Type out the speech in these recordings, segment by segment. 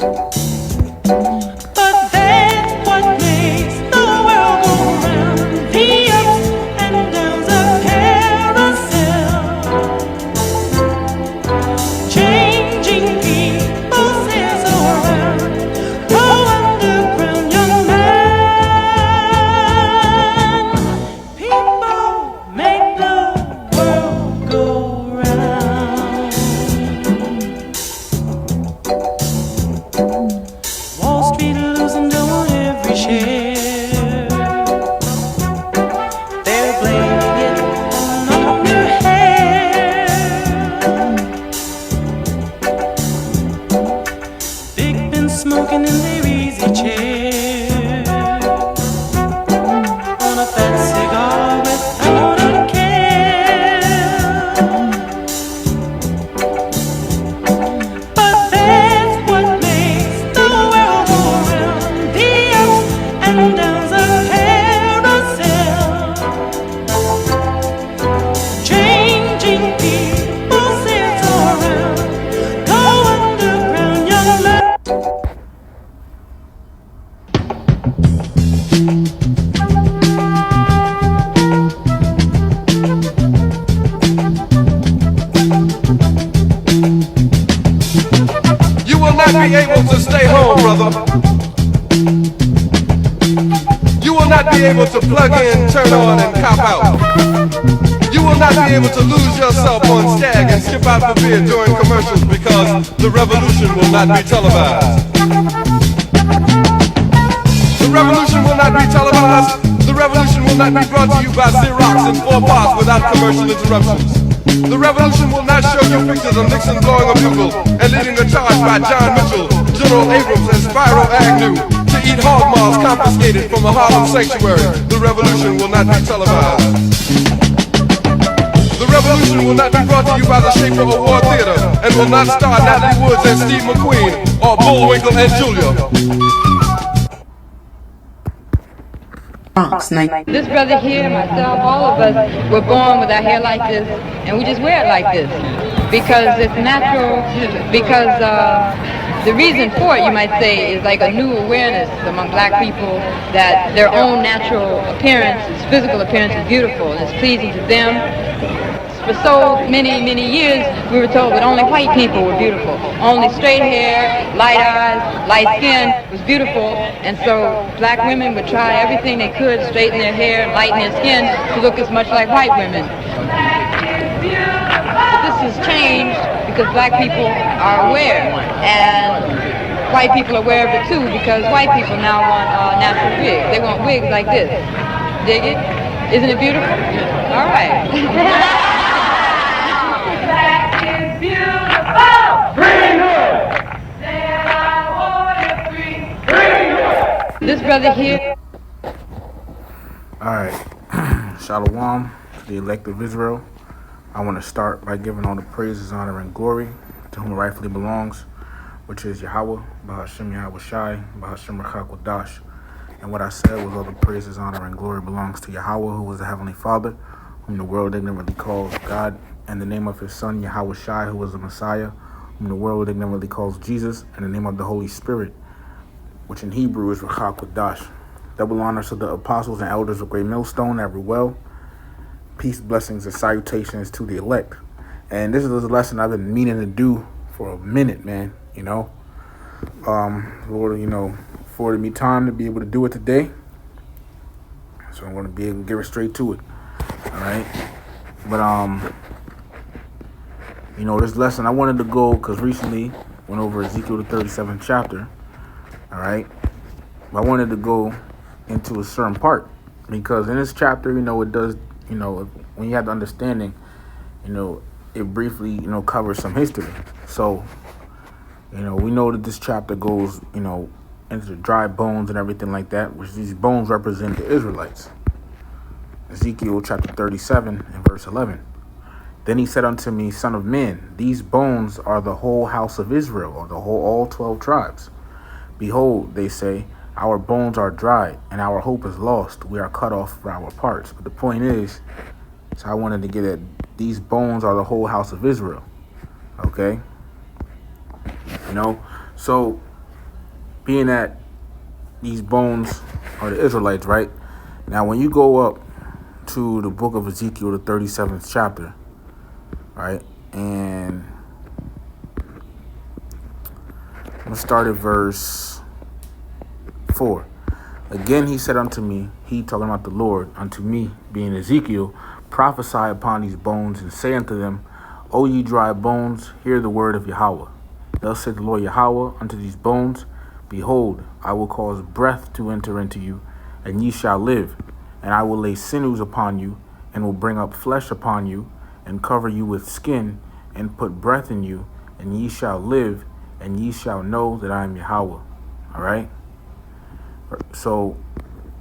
But that's what makes the world go round. The ups and downs of carousel, changing people's heads around. Go underground, young man. People make the world go round. Wall Street losing down every share. They're blaming it on their hair. Big Ben smoking in their easy chair on a fat cigar without a care. But that's what makes the world go round. The ups and downs of carousel, changing people's heads around. Go underground, young man. You will not be able to stay home, brother. You will not be able to plug in, turn on, and cop out. You will not be able to lose yourself on Skag and skip out for beer during commercials because the revolution will not be televised. The revolution will not be televised. The revolution will not be brought to you by Xerox in 4 parts without commercial interruptions. The revolution will not show you pictures of Nixon blowing a bugle and leading a charge by John Mitchell, General Abrams, and Spyro Agnew to eat hog maws confiscated from a Harlem sanctuary. The revolution will not be televised. The revolution will not be brought to you by the Schaefer Award Theater and will not star Natalie Woods and Steve McQueen or Bullwinkle and Julia. This brother here, myself, all of us were born with our hair like this, and we just wear it like this because it's natural. Because the reason for it, you might say, is like a new awareness among black people that their own natural appearance, physical appearance, is beautiful and it's pleasing to them. For so many years, we were told that only white people were beautiful. Only straight hair, light eyes, light skin was beautiful. And so black women would try everything they could to straighten their hair, lighten their skin to look as much like white women. But this has changed because black people are aware. And white people are aware of it too because white people now want natural wigs. They want wigs like this. Dig it? Isn't it beautiful? All right. This brother here. Alright, Shalom to the elect of Israel. I want to start by giving all the praises, honor, and glory to whom it rightfully belongs, which is Yahweh, Bahashem Yahweh Shai, Bahashem Rachakodash. And what I said was all the praises, honor, and glory belongs to Yahweh, who is the Heavenly Father, whom the world ignorantly calls God, and the name of his Son, Yahweh Shai, who is the Messiah, whom the world ignorantly calls Jesus, and the name of the Holy Spirit, which in Hebrew is Rachakodash. Double honors to the apostles and elders of Great Millstone, every well. Peace, blessings, and salutations to the elect. And this is a lesson I've been meaning to do for a minute, man. You know, Lord, afforded me time to be able to do it today. So I'm going to be able to get straight to it. All right. But, this lesson I wanted to go because recently went over Ezekiel the 37th chapter. All right. But I wanted to go into a certain part because in this chapter, it does, when you have the understanding, it briefly, covers some history. So, we know that this chapter goes, into the dry bones and everything like that, which these bones represent the Israelites. Ezekiel chapter 37 and verse 11. Then he said unto me, Son of man, these bones are the whole house of Israel, or all 12 tribes. Behold, they say, our bones are dried, and our hope is lost. We are cut off for our parts. But the point is, so I wanted to get at, these bones are the whole house of Israel. Okay? So being that these bones are the Israelites, right? Now, when you go up to the book of Ezekiel, the 37th chapter, right? And I'm going to start at verse 4. Again, he said unto me, he talking about the Lord, unto me, being Ezekiel, prophesy upon these bones, and say unto them, O ye dry bones, hear the word of Yahweh. Thus said the Lord Yahweh unto these bones, behold, I will cause breath to enter into you, and ye shall live. And I will lay sinews upon you, and will bring up flesh upon you, and cover you with skin, and put breath in you, and ye shall live, and ye shall know that I am Yahweh. All right? So,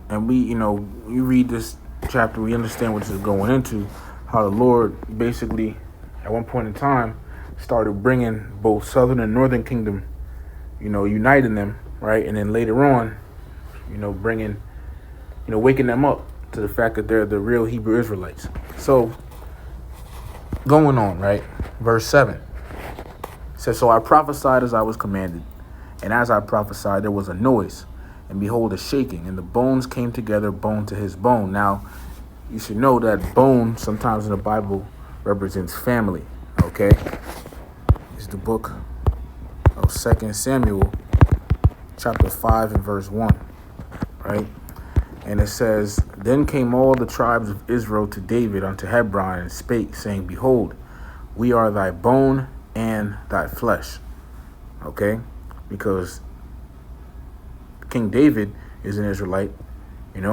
and we, you read this chapter, we understand what this is going into, how the Lord basically, at one point in time, started bringing both southern and northern kingdom, uniting them, right? And then later on, bringing, waking them up to the fact that they're the real Hebrew Israelites. So, going on, right? Verse 7 says, So I prophesied as I was commanded, and as I prophesied, there was a noise, and behold, a shaking, and the bones came together, bone to his bone. Now, you should know that bone sometimes in the Bible represents family, okay? It's the book of 2 Samuel, chapter 5 and verse 1, right? And it says, Then came all the tribes of Israel to David unto Hebron, and spake, saying, Behold, we are thy bone and thy flesh. Okay? Because King David is an Israelite, and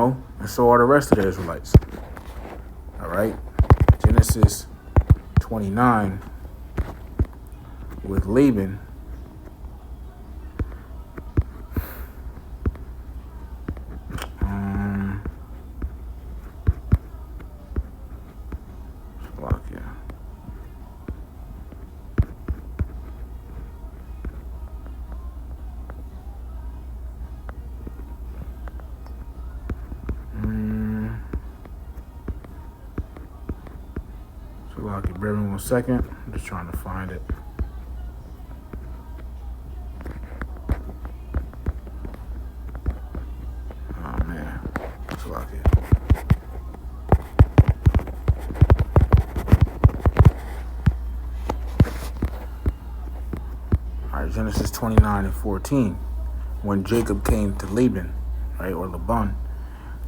so are the rest of the Israelites. All right? Genesis 29 with Laban. Bear with me 1 second. I'm just trying to find it. Oh man, it's lucky. All right, Genesis 29 and 14. When Jacob came to Laban, right, or Laban.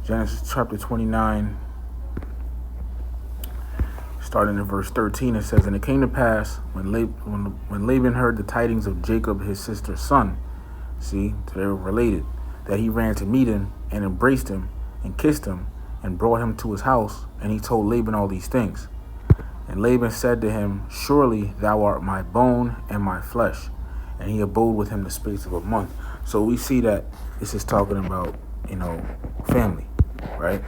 Genesis chapter 29. Starting in verse 13, it says, And it came to pass, when Laban heard the tidings of Jacob, his sister's son, see, they were related, that he ran to meet him, and embraced him, and kissed him, and brought him to his house, and he told Laban all these things. And Laban said to him, Surely thou art my bone and my flesh. And he abode with him the space of a month. So we see that this is talking about, family, right?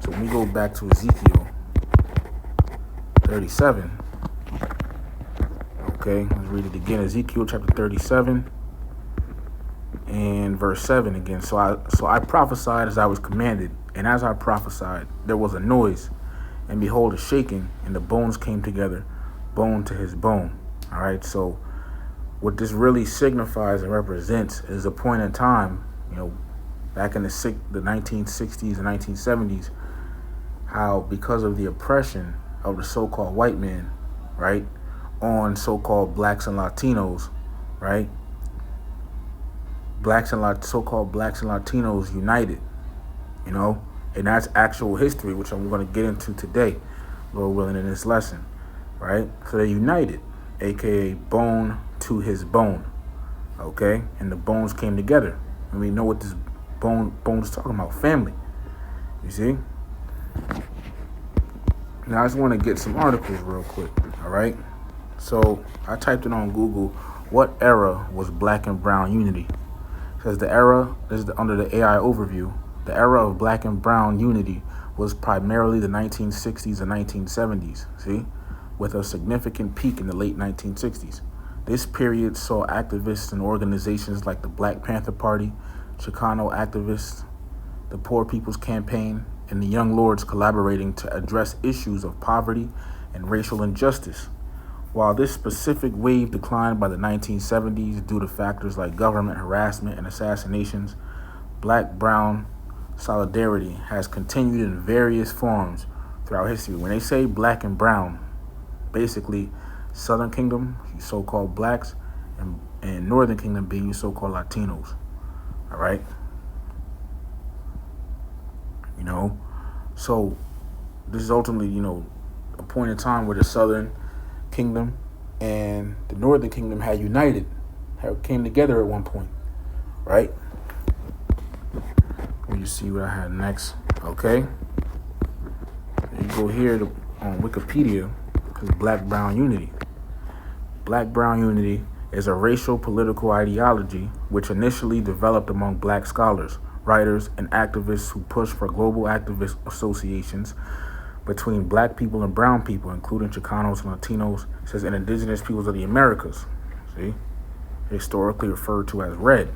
So when we go back to Ezekiel 37. Okay, let's read it again. Ezekiel chapter 37 and verse 7 again. So I prophesied as I was commanded, and as I prophesied, there was a noise, and behold, a shaking, and the bones came together, bone to his bone. All right, so what this really signifies and represents is a point in time, back in the 1960s and 1970s, how because of the oppression of the so-called white man, right, on so-called blacks and Latinos, right, so-called blacks and Latinos united, and that's actual history, which I'm going to get into today, Lord willing, in this lesson, right? So they united, aka bone to his bone, okay, and the bones came together, and we know what this bone is talking about, family. You see? Now I just want to get some articles real quick, all right? So I typed it on Google, what era was black and brown unity? It says the era, under the AI overview, the era of black and brown unity was primarily the 1960s and 1970s, see? With a significant peak in the late 1960s. This period saw activists and organizations like the Black Panther Party, Chicano activists, the Poor People's Campaign, and the Young Lords collaborating to address issues of poverty and racial injustice. While this specific wave declined by the 1970s due to factors like government harassment and assassinations, black-brown solidarity has continued in various forms throughout history. When they say black and brown, basically Southern Kingdom, you so-called blacks, and Northern Kingdom being you so-called Latinos. All right? You know, so this is ultimately, you know, a point in time where the Southern Kingdom and the Northern Kingdom had united, came together at one point, right? Let me see what I had next. Okay, you go here on Wikipedia, because black-brown unity. Black-brown unity is a racial political ideology which initially developed among black scholars, writers, and activists who push for global activist associations between black people and brown people, including Chicanos and Latinos, says, and indigenous peoples of the Americas. See? Historically referred to as red.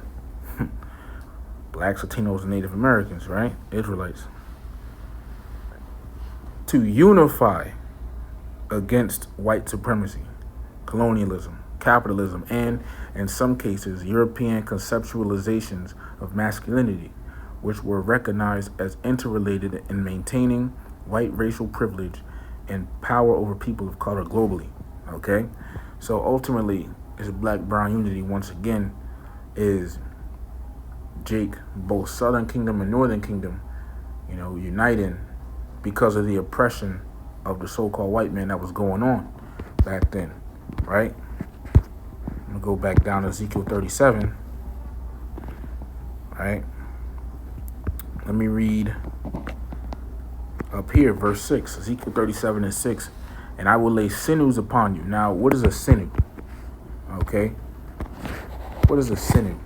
Blacks, Latinos, and Native Americans, right? Israelites. To unify against white supremacy, colonialism, capitalism, and, in some cases, European conceptualizations of masculinity, which were recognized as interrelated in maintaining white racial privilege and power over people of color globally. Okay? So ultimately, this black-brown unity, once again, is both Southern Kingdom and Northern Kingdom, you know, uniting because of the oppression of the so-called white man that was going on back then, right? I'm gonna go back down to Ezekiel 37, right? Let me read up here, verse 6, Ezekiel 37 and 6, and I will lay sinews upon you. Now, what is a sinew? Okay? What is a sinew?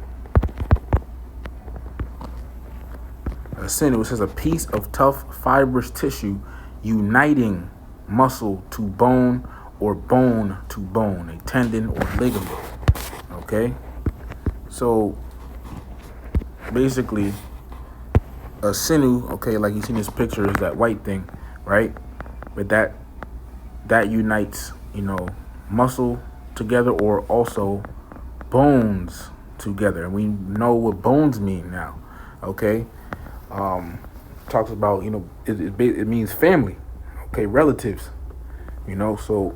A sinew says a piece of tough, fibrous tissue uniting muscle to bone or bone to bone, a tendon or ligament. Okay? So, basically, a sinew, okay, like you see in this picture, is that white thing, right? But that unites, you know, muscle together or also bones together. And we know what bones mean now, okay? Talks about, you know, it means family, okay, relatives, you know, so,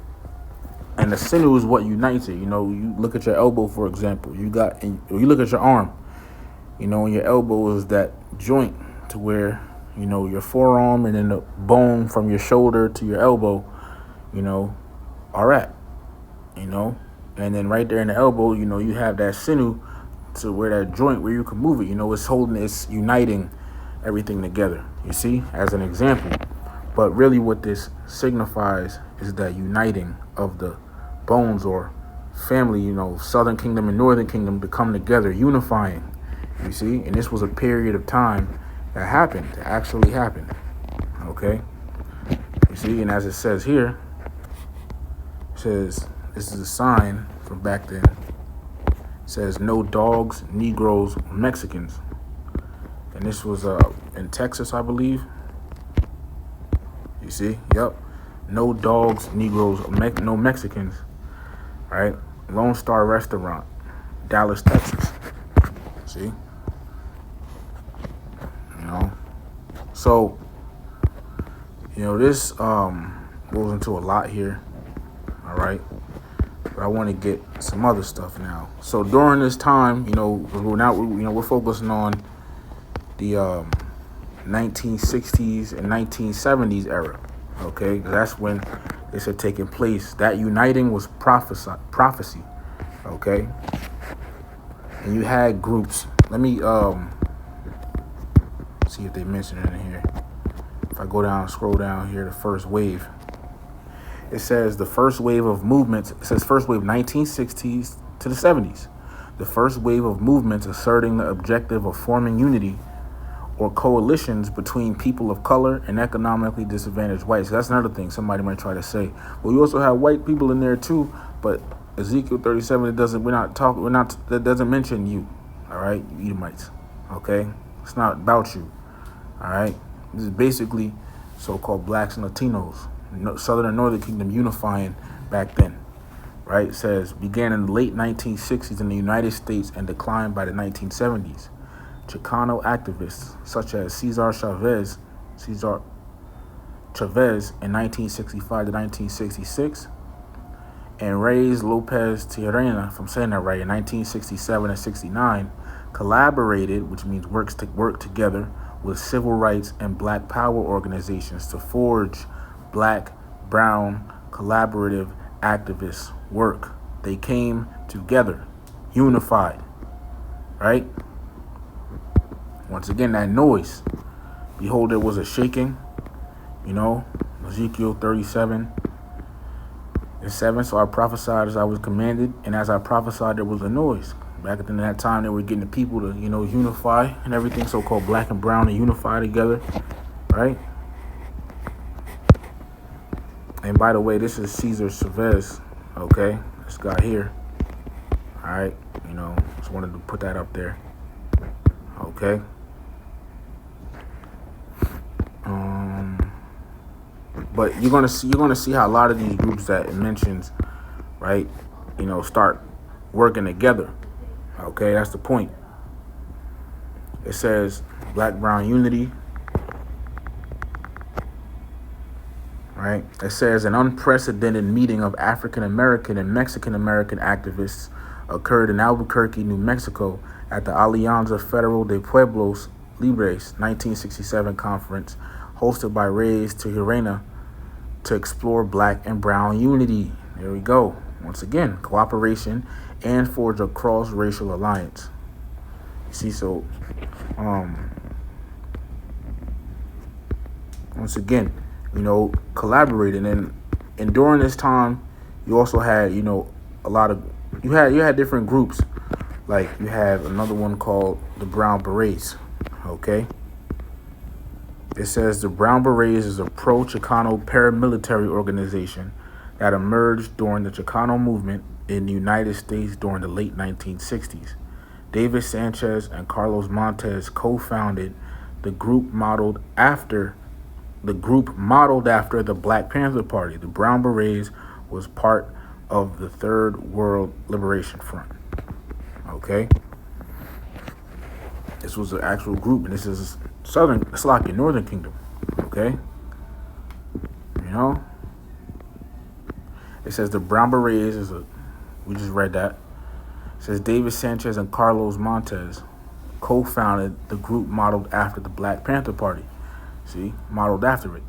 and the sinew is what unites it. You know, you look at your elbow, for example, you look at your arm, you know, and your elbow is that joint to where, you know, your forearm and then the bone from your shoulder to your elbow, you know, are at, you know, and then right there in the elbow, you know, you have that sinew to where that joint where you can move it, you know, it's uniting everything together, you see, as an example. But really what this signifies is that uniting of the bones or family, you know, Southern Kingdom and Northern Kingdom to come together, unifying, you see. And this was a period of time that actually happened, okay, you see. And as it says here, it says, this is a sign from back then, it says no dogs, Negroes, Mexicans. And this was in Texas, I believe. You see? Yep. No dogs, Negroes, no Mexicans. Right? Lone Star Restaurant, Dallas, Texas. See? You know? So, you know, this goes into a lot here. All right? But I want to get some other stuff now. So during this time, you know, we're focusing on the 1960s and 1970s era, okay? That's when this had taken place. That uniting was prophecy, okay? And you had groups. Let me see if they mention it in here. If I go down, scroll down here, the first wave. It says the first wave of movements. It says first wave 1960s to the 70s. The first wave of movements asserting the objective of forming unity or coalitions between people of color and economically disadvantaged whites. That's another thing somebody might try to say. Well, you also have white people in there too, but Ezekiel 37, that doesn't mention you. All right, you Edomites. Okay, it's not about you. All right, this is basically so-called blacks and Latinos, Southern and Northern Kingdom unifying back then. right? It says, began in the late 1960s in the United States and declined by the 1970s. Chicano activists such as Cesar Chavez in 1965 to 1966, and Reyes Lopez Tijerina, if I'm saying that right, in 1967 and 69, collaborated, which means work together, with civil rights and black power organizations to forge black, brown, collaborative activist work. They came together, unified, right? Once again, that noise. Behold, there was a shaking, Ezekiel 37:7. So I prophesied as I was commanded, and as I prophesied, there was a noise. Back at that time, they were getting the people to, unify and everything, so-called black and brown, to unify together, right? And by the way, this is Cesar Chavez, okay? This guy here, all right? Just wanted to put that up there, okay? But you're gonna see how a lot of these groups that it mentions, right? Start working together. Okay, that's the point. It says Black Brown Unity, right? It says an unprecedented meeting of African American and Mexican American activists occurred in Albuquerque, New Mexico, at the Alianza Federal de Pueblos Libres 1967 conference, hosted by Reyes Tijerina, to explore black and brown unity. There we go. Once again, cooperation and forge a cross-racial alliance. See, so once again, collaborating, and during this time, you also had, a lot of you had different groups. Like you have another one called the Brown Berets. Okay. It says the Brown Berets is a pro-Chicano paramilitary organization that emerged during the Chicano movement in the United States during the late 1960s. David Sanchez and Carlos Montes co-founded the group modeled after the Black Panther Party. The Brown Berets was part of the Third World Liberation Front. Okay? This was an actual group, and this is Northern Kingdom. Okay? It says the Brown Berets we just read that. It says David Sanchez and Carlos Montes co-founded the group modeled after the Black Panther Party. See? Modeled after it.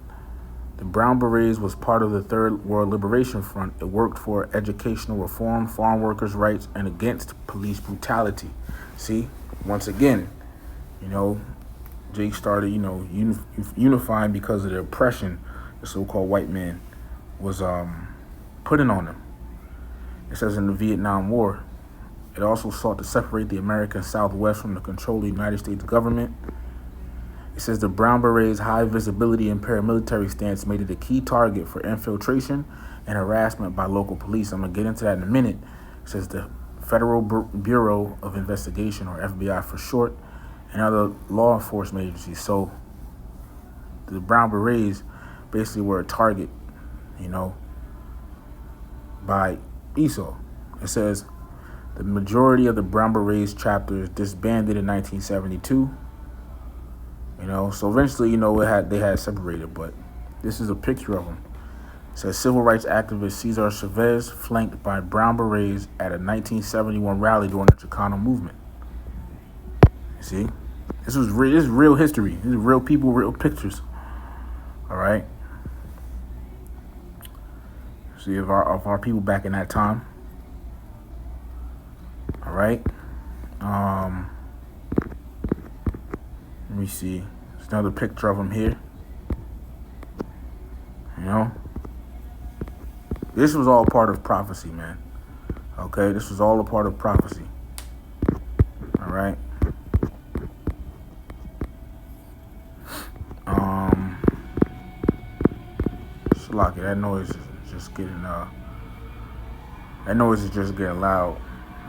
The Brown Berets was part of the Third World Liberation Front. It worked for educational reform, farm workers' rights, and against police brutality. See? Once again, Jake started, unifying because of the oppression the so-called white man was putting on them. It says in the Vietnam War, it also sought to separate the American Southwest from the control of the United States government. It says the Brown Berets' high visibility and paramilitary stance made it a key target for infiltration and harassment by local police. I'm going to get into that in a minute. It says the Federal Bureau of Investigation, or FBI for short, and other law enforcement agencies. So the Brown Berets basically were a target, by Esau. It says the majority of the Brown Berets chapters disbanded in 1972. So eventually, they had separated, but this is a picture of them. It says civil rights activist Cesar Chavez flanked by Brown Berets at a 1971 rally during the Chicano movement. See? This is real history. This is real people, real pictures. All right? See, of our people back in that time. All right? Let me see. There's another picture of them here. This was all part of prophecy, man. Okay? This was all a part of prophecy. All right? Lucky, that noise is just getting loud. I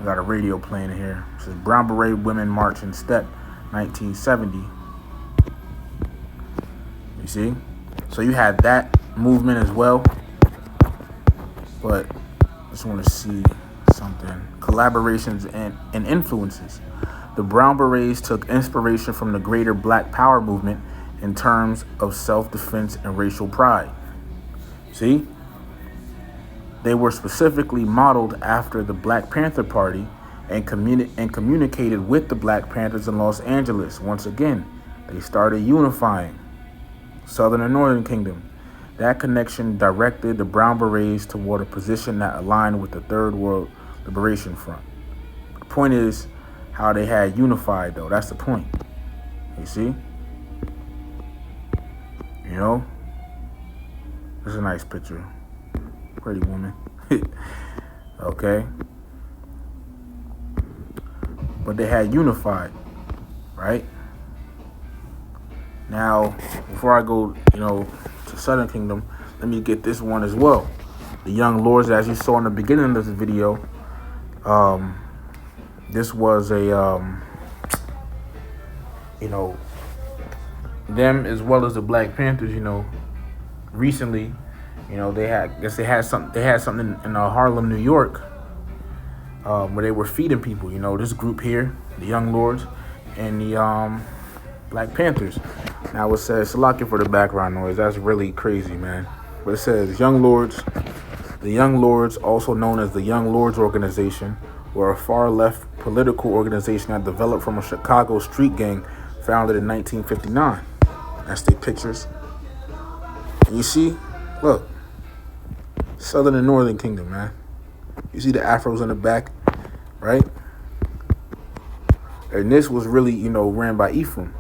got a radio playing in here. It says Brown Beret Women March in Step, 1970. You see? So you had that movement as well. But just want to see something. Collaborations and influences. The Brown Berets took inspiration from the greater Black Power movement in terms of self-defense and racial pride. See? They were specifically modeled after the Black Panther Party and communicated with the Black Panthers in Los Angeles. Once again, they started unifying Southern and Northern Kingdom. That connection directed the Brown Berets toward a position that aligned with the Third World Liberation Front. The point is how they had unified, though. That's the point. You see? You know? This is a nice picture. Pretty woman. Okay? But they had unified, right? Now, before I go, to Southern Kingdom, let me get this one as well. The Young Lords, as you saw in the beginning of this video, this was a, them as well as the Black Panthers, recently, they had something in Harlem, New York, where they were feeding people, this group here, the Young Lords and the Black Panthers. Now it says, Salakia for the background noise, that's really crazy, man. But it says, Young Lords, the Young Lords, also known as the Young Lords Organization, were a far-left political organization that developed from a Chicago street gang founded in 1959. That's their pictures. And you see, look, Southern and Northern Kingdom, man. You see the afros in the back, right? And this was really, ran by Ephraim.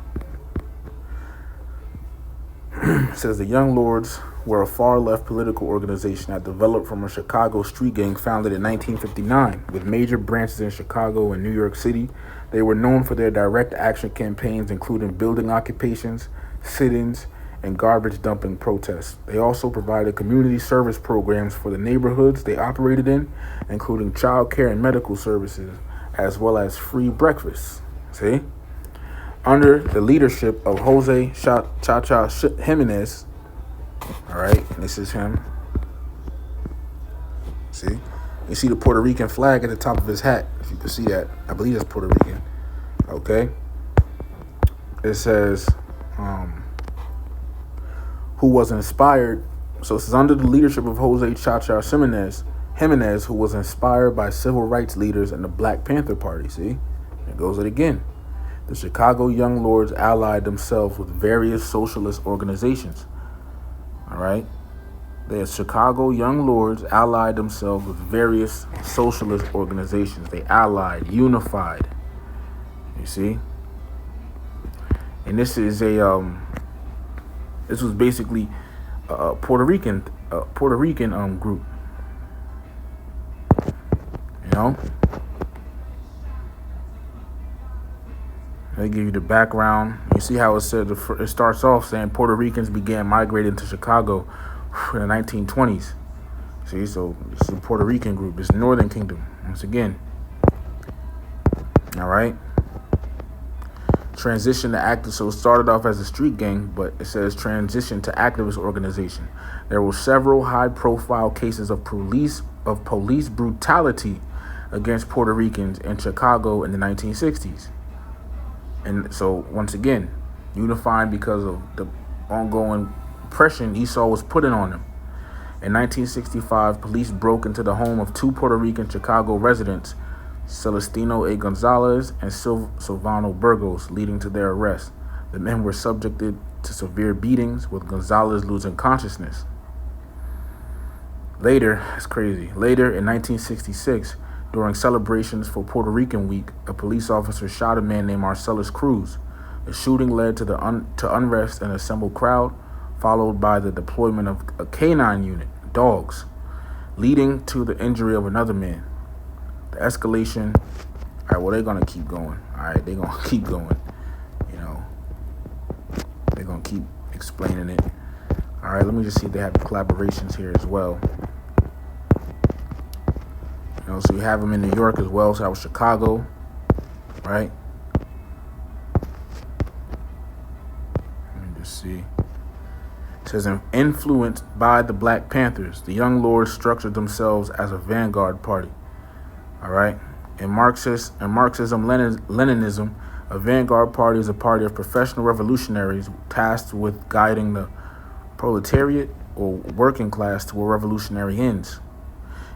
It says the Young Lords were a far-left political organization that developed from a Chicago street gang founded in 1959 with major branches in Chicago and New York City. They were known for their direct action campaigns, including building occupations, sit-ins, and garbage dumping protests. They also provided community service programs for the neighborhoods they operated in, including child care and medical services, as well as free breakfasts. See? Under the leadership of Jose Cha-Cha Jimenez, all right, and this is him. See? You see the Puerto Rican flag at the top of his hat, if you can see that. I believe that's Puerto Rican. Okay? It says, who was inspired. So this is under the leadership of Jose Cha-Cha Jimenez, who was inspired by civil rights leaders in the Black Panther Party. See? There goes it again. The Chicago Young Lords allied themselves with various socialist organizations. All right? The Chicago Young Lords allied themselves with various socialist organizations. They allied, unified. You see? And this is this was basically a Puerto Rican group. They give you the background. You see how it said, it starts off saying Puerto Ricans began migrating to Chicago in the 1920s. See, so this is a Puerto Rican group. This is Northern Kingdom, once again. All right. Transition to active. So it started off as a street gang, but it says transition to activist organization. There were several high-profile cases of police brutality against Puerto Ricans in Chicago in the 1960s. And so, once again, unifying because of the ongoing oppression Esau was putting on them. In 1965, police broke into the home of two Puerto Rican Chicago residents, Celestino A. Gonzalez and Silvano Burgos, leading to their arrest. The men were subjected to severe beatings, with Gonzalez losing consciousness. Later, it's crazy. Later, in 1966, during celebrations for Puerto Rican Week, a police officer shot a man named Marcellus Cruz. The shooting led to unrest and assembled crowd, followed by the deployment of a canine unit, dogs, leading to the injury of another man. The escalation, all right, well, they're going to keep going. All right, they're going to keep going. They're going to keep explaining it. All right, let me just see if they have collaborations here as well. So you have them in New York as well. So that was Chicago, right? Let me just see. It says, influenced by the Black Panthers, the Young Lords structured themselves as a vanguard party. All right. In Marxism, Leninism, a vanguard party is a party of professional revolutionaries tasked with guiding the proletariat or working class to where revolutionary ends.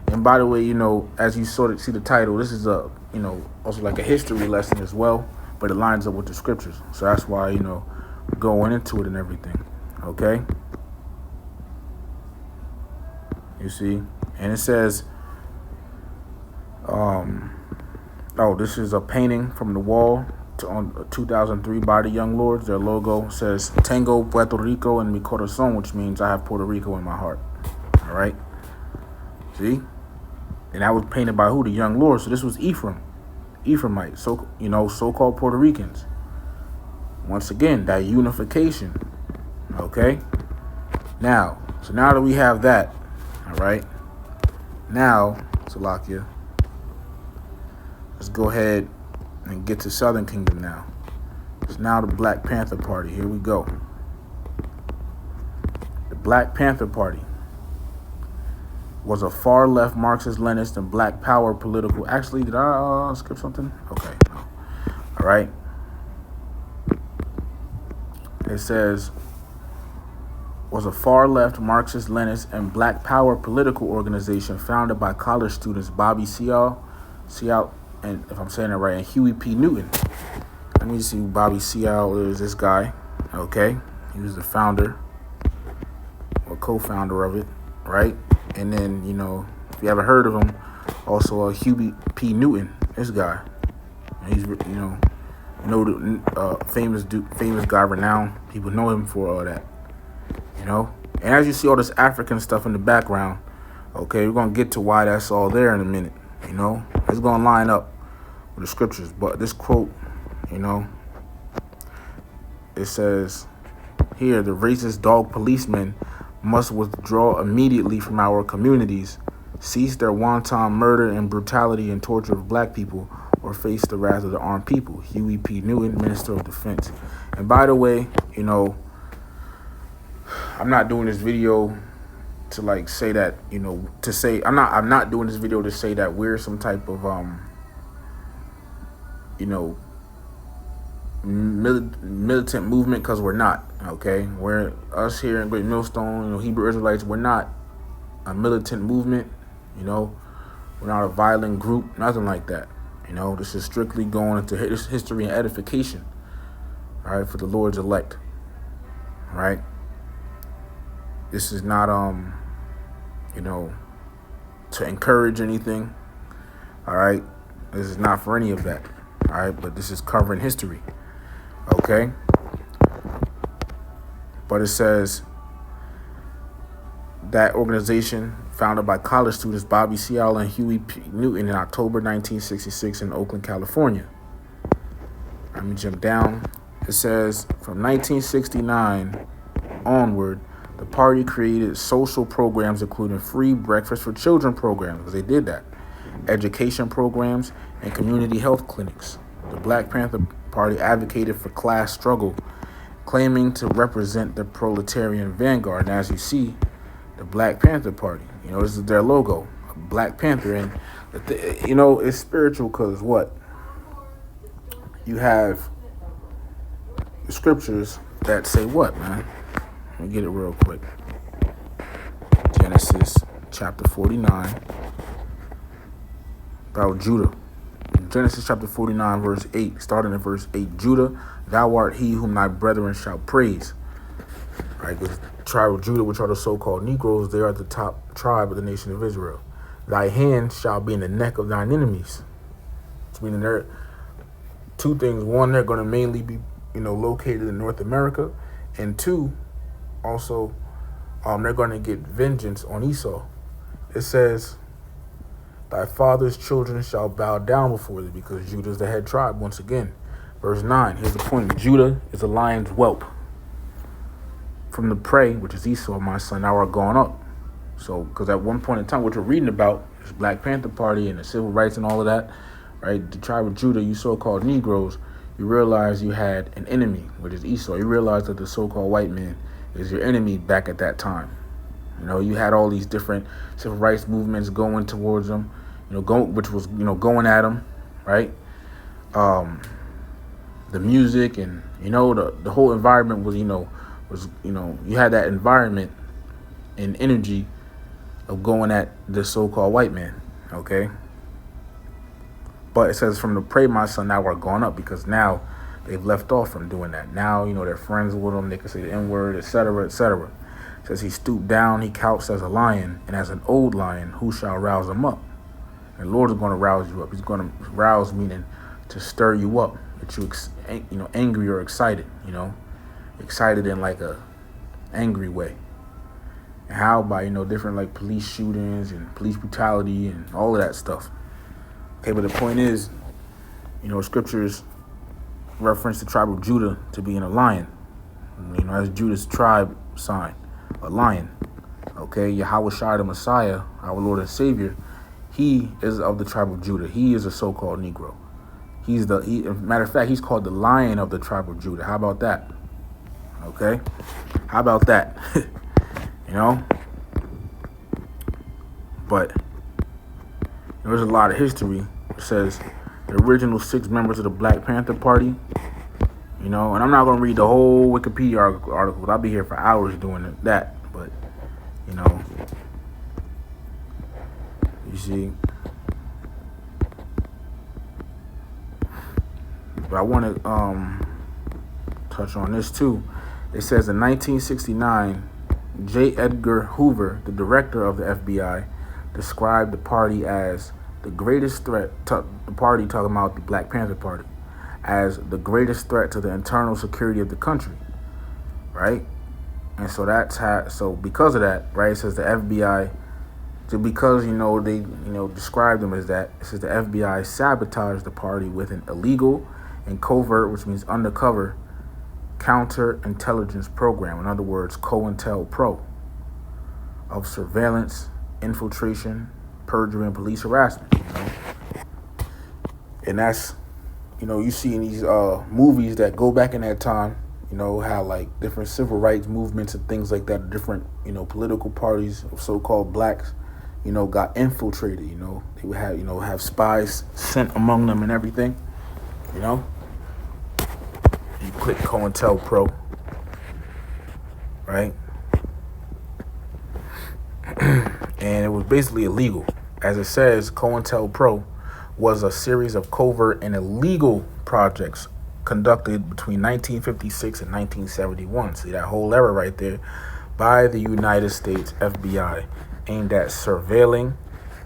And by the way, as you sort of see the title, this is also like a history lesson as well, but it lines up with the scriptures. So that's why, we're going into it and everything. Okay. You see, and it says, this is a painting from the wall on 2003 by the Young Lords. Their logo says Tengo Puerto Rico en mi corazón, which means I have Puerto Rico in my heart. All right. See? And that was painted by who? The Young Lords. So this was Ephraimite, so-called Puerto Ricans. Once again, that unification. Okay? Now that we have that, all right, now, Salakia, let's go ahead and get to Southern Kingdom now. It's now the Black Panther Party. Here we go. The Black Panther Party was a far-left Marxist-Leninist and Black Power political... Actually, did I skip something? Okay. No. All right. It says, was a far-left Marxist-Leninist and Black Power political organization founded by college students Bobby Seale, and if I'm saying it right, and Huey P. Newton. Let me see who Bobby Seale is. This guy. Okay. He was the founder or co-founder of it, right? And then, if you ever heard of him, also Huey P. Newton, this guy. He's, famous guy, renowned. People know him for all that, And as you see all this African stuff in the background, okay, we're going to get to why that's all there in a minute, It's going to line up with the scriptures. But this quote, it says here, the racist dog policemen must withdraw immediately from our communities, cease their wanton murder and brutality and torture of black people, or face the wrath of the armed people. Huey P. Newton, Minister of Defense. And by the way, I'm not doing this video to say that, I'm not doing this video to say that we're some type of, militant movement, because we're not. Okay, we're us here in Great Millstone, Hebrew Israelites. We're not a militant movement. We're not a violent group, nothing like that. This is strictly going into history and edification. All right, for the Lord's elect. All right. This is not to encourage anything. All right, this is not for any of that. All right, but this is covering history. Okay. But it says that organization, founded by college students Bobby Seale and Huey P. Newton in October 1966 in Oakland, California. Let me jump down. It says from 1969 onward, the party created social programs including free breakfast for children programs, because they did that, education programs, and community health clinics. The Black Panther Party advocated for class struggle, claiming to represent the proletarian vanguard. And as you see, the Black Panther Party, this is their logo, Black Panther. And, it's spiritual because what? You have the scriptures that say what, man? Let me get it real quick. Genesis chapter 49 about Judah. Genesis chapter 49 verse 8, starting at verse 8. Judah, thou art he whom thy brethren shall praise. Right, because the tribe of Judah, which are the so-called Negroes, they are the top tribe of the nation of Israel. Thy hand shall be in the neck of thine enemies. It's meaning there are two things. One, they're going to mainly be, located in North America. And two, also, they're going to get vengeance on Esau. It says, thy father's children shall bow down before thee, because Judah is the head tribe once again. Verse 9, here's the point. Judah is a lion's whelp. From the prey, which is Esau, my son, thou art gone up. So, because at one point in time, what you're reading about is Black Panther Party and the civil rights and all of that, right? The tribe of Judah, you so-called Negroes, you realize you had an enemy, which is Esau. You realize that the so-called white man is your enemy back at that time. You know, you had all these different civil rights movements going towards them, which was, going at them, right? The music and, the whole environment was, you had that environment and energy of going at the so-called white man, okay? But it says, from the prey, my son, now are gone up, because now they've left off from doing that. Now, they're friends with them. They can say the N-word, etc., etc. It says, he stooped down, he couched as a lion, and as an old lion, who shall rouse him up? And the Lord is going to rouse you up. He's going to rouse, meaning to stir you up, that you, angry or excited, excited in like a angry way. And how? By, different like police shootings and police brutality and all of that stuff. Okay, but the point is, scriptures reference the tribe of Judah to being a lion. As Judah's tribe sign, a lion. Okay, Yahweh Shai the Messiah, our Lord and Savior, he is of the tribe of Judah. He is a so-called Negro. Matter of fact, he's called the Lion of the tribe of Judah. How about that? Okay, how about that? But there's a lot of history. It says the original 6 members of the Black Panther Party, and I'm not going to read the whole Wikipedia article, but I'll be here for hours doing that. But, you see, but I want to touch on this too. It says in 1969, J. Edgar Hoover, the director of the FBI, described the party as the greatest threat, the party talking about the Black Panther Party, as the greatest threat to the internal security of the country, right? And so so because of that, right, it says the FBI, because, they, described them as that, it says the FBI sabotaged the party with an illegal and covert, which means undercover, counterintelligence program. In other words, COINTELPRO, of surveillance, infiltration, perjury, and police harassment. And that's, you see in these movies that go back in that time, how like different civil rights movements and things like that, different, political parties of so-called blacks, got infiltrated, they would have spies sent among them and everything, You click COINTELPRO, right? And it was basically illegal. As it says, COINTELPRO was a series of covert and illegal projects conducted between 1956 and 1971. See that whole era right there, by the United States FBI, aimed at surveilling,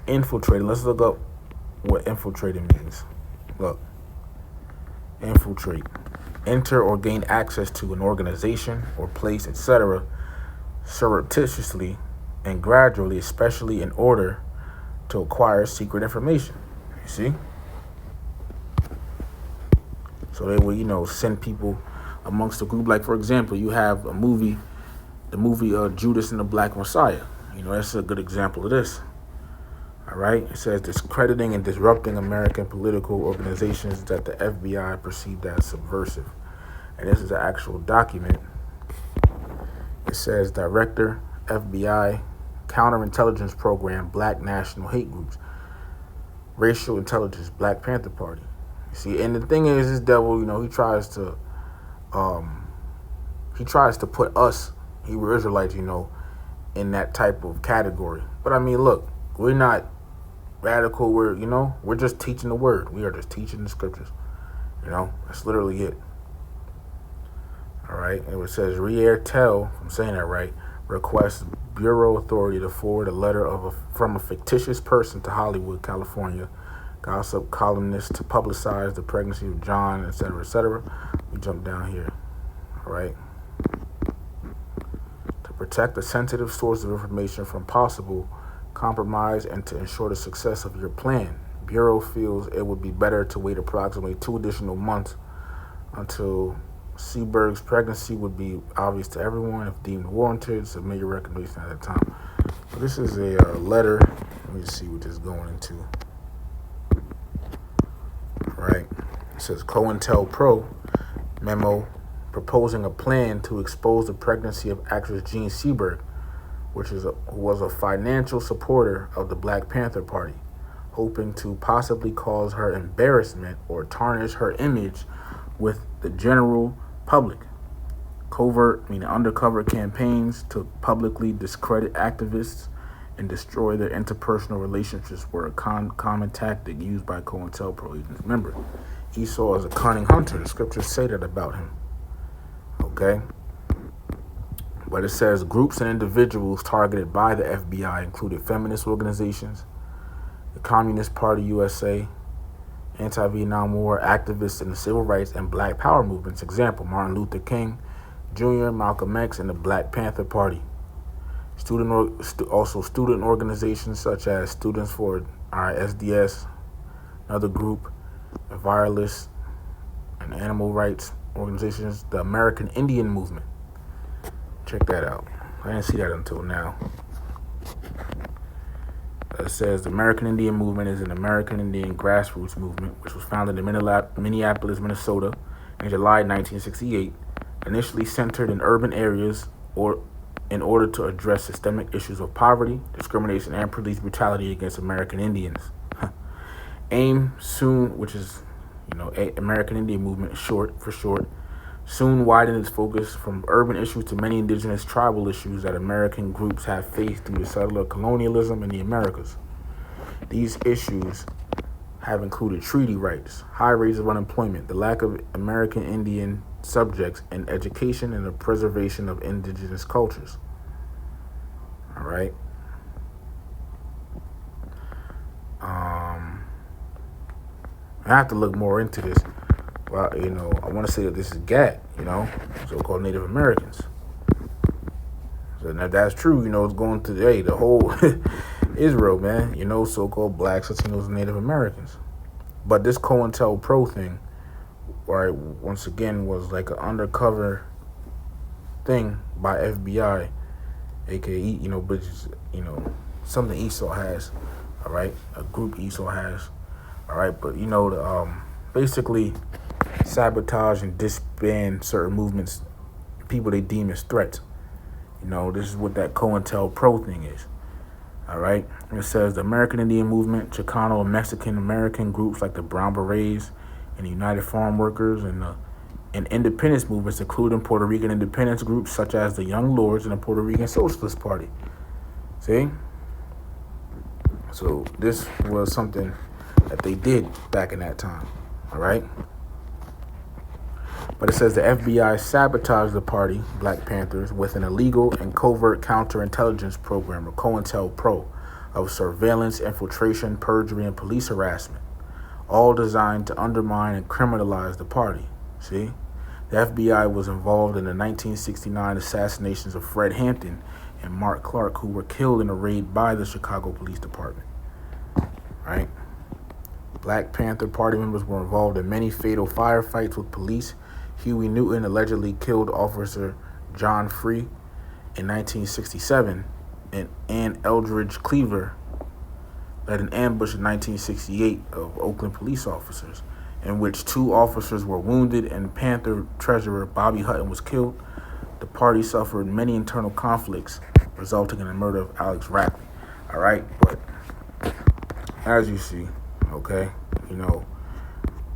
infiltrating. Let's look up what infiltrating means. Look, infiltrate. Enter or gain access to an organization or place, etc., surreptitiously and gradually, especially in order to acquire secret information. You see? So they will, send people amongst the group. Like, for example, you have the movie Judas and the Black Messiah. That's a good example of this. All right? It says discrediting and disrupting American political organizations that the FBI perceived as subversive. And this is an actual document. It says Director, FBI, Counterintelligence Program, Black National Hate Groups, Racial Intelligence, Black Panther Party. You see, and the thing is, this devil, he tries to put us, Hebrew Israelites, in that type of category. But I mean, look, we're not radical. We're just teaching the word. We are just teaching the scriptures. That's literally it. All right. And it says Rier-Tel, if I'm saying that right, requests Bureau authority to forward a letter from a fictitious person to Hollywood, California, gossip columnist, to publicize the pregnancy of John, etc., etc. We jump down here. All right. To protect a sensitive source of information from possible compromise and to ensure the success of your plan, Bureau feels it would be better to wait approximately 2 additional months until Seaberg's pregnancy would be obvious to everyone if deemed warranted. Submit your recommendation at that time. So this is a letter. Let me see what this is going into. All right. It says COINTELPRO memo proposing a plan to expose the pregnancy of actress Jean Seberg, who was a financial supporter of the Black Panther Party, hoping to possibly cause her embarrassment or tarnish her image with the general public. Covert, meaning undercover campaigns to publicly discredit activists and destroy their interpersonal relationships were a common tactic used by COINTELPRO agents. Remember, Esau is a cunning hunter. The scriptures say that about him. Okay? But it says groups and individuals targeted by the FBI included feminist organizations, the Communist Party USA, anti-Vietnam War activists in the civil rights and Black Power movements. Example, Martin Luther King Jr., Malcolm X, and the Black Panther Party. Student organizations such as Students for SDS, another group, environmentalists and animal rights organizations, the American Indian Movement. Check that out. I didn't see that until now. It says the American Indian Movement is an American Indian grassroots movement which was founded in Minneapolis, Minnesota in July 1968, initially centered in urban areas or in order to address systemic issues of poverty, discrimination, and police brutality against American Indians. AIM soon, which is, American Indian Movement for short, soon widened its focus from urban issues to many indigenous tribal issues that American groups have faced through the settler colonialism in the Americas. These issues have included treaty rights, high rates of unemployment, the lack of American Indian subjects in education, and the preservation of indigenous cultures. All right. I have to look more into this. Well, I want to say that this is GAT, so-called Native Americans. So now that's true, it's going to the whole Israel, man, so-called blacks, Latinos, and Native Americans. But this COINTELPRO thing, right, once again, was like an undercover thing by FBI, aka, but it's, something Esau has, all right, a group Esau has, all right, but, basically sabotage and disband certain movements, people they deem as threats. This is what that COINTELPRO thing is. All right. It says the American Indian Movement, Chicano and Mexican American groups like the Brown Berets and the United Farm Workers and independence movements, including Puerto Rican independence groups such as the Young Lords and the Puerto Rican Socialist Party. See? So this was something that they did back in that time. All right. But it says the FBI sabotaged the party, Black Panthers, with an illegal and covert counterintelligence program, or COINTELPRO, of surveillance, infiltration, perjury, and police harassment, all designed to undermine and criminalize the party. See? The FBI was involved in the 1969 assassinations of Fred Hampton and Mark Clark, who were killed in a raid by the Chicago Police Department. Right? Black Panther Party members were involved in many fatal firefights with police. Huey Newton allegedly killed Officer John Free in 1967, and Ann Eldridge Cleaver led an ambush in 1968 of Oakland police officers, in which 2 officers were wounded and Panther treasurer Bobby Hutton was killed. The party suffered many internal conflicts, resulting in the murder of Alex Rapley. All right, but as you see, okay,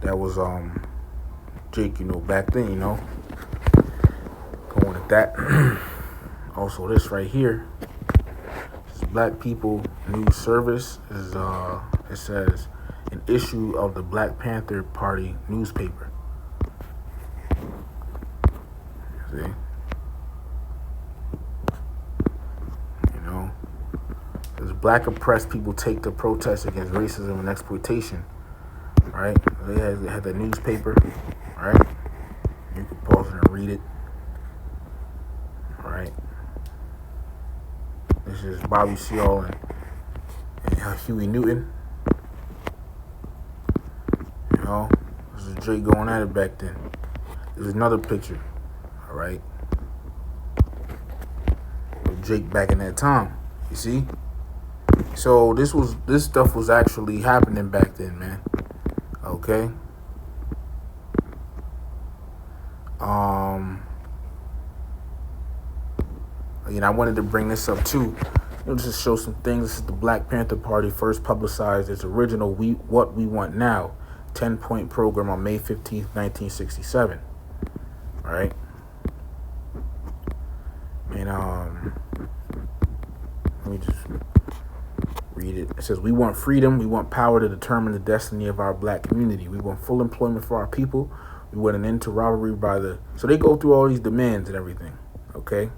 that was Jake, back then, going at that. Also, this right here, this Black People News Service is it says an issue of the Black Panther Party newspaper. See, as Black oppressed people take to protest against racism and exploitation. Right, they had that newspaper. All right, you can pause it and read it. All right, this is Bobby Seale and Huey Newton. This is Drake going at it back then. This is another picture. All right, with Drake back in that time. You see, so this stuff was actually happening back then, man. Okay. I wanted to bring this up too. Just to show some things. This is the Black Panther Party first publicized its original What We Want Now 10-point program on May 15th, 1967. All right. And let me just read it. It says, we want freedom. We want power to determine the destiny of our black community. We want full employment for our people. We want an end to robbery by the... So they go through all these demands and everything. Okay.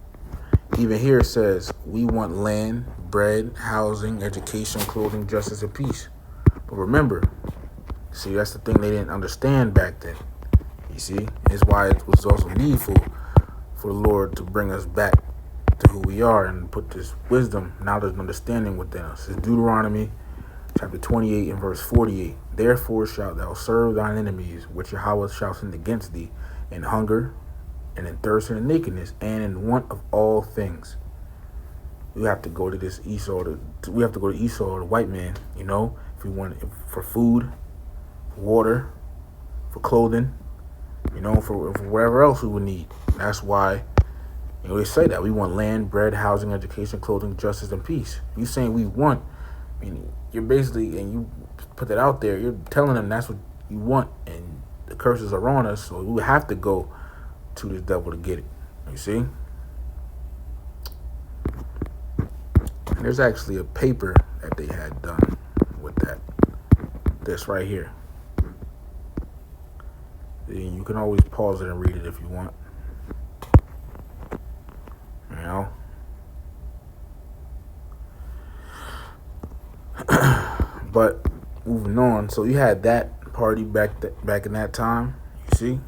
Even here it says, we want land, bread, housing, education, clothing, justice, and peace. But remember, see, that's the thing they didn't understand back then. You see, it's why it was also needful for the Lord to bring us back to who we are and put this wisdom, knowledge, and understanding within us. It's Deuteronomy chapter 28 and verse 48. Therefore shalt thou serve thine enemies, which Yahweh shall send against thee, in hunger, and in thirst, and in nakedness, and in want of all things. We have to go to this Esau. We have to go to Esau, the white man. If we want for food, for water, for clothing, for whatever else we would need. That's why, they say that we want land, bread, housing, education, clothing, justice, and peace. You saying we want, you're basically, and you put that out there, you're telling them that's what you want, and the curses are on us, so we have to go to this devil to get it. You see? And there's actually a paper that they had done with that. This right here. And you can always pause it and read it if you want. But moving on, so you had that party back in that time, you see.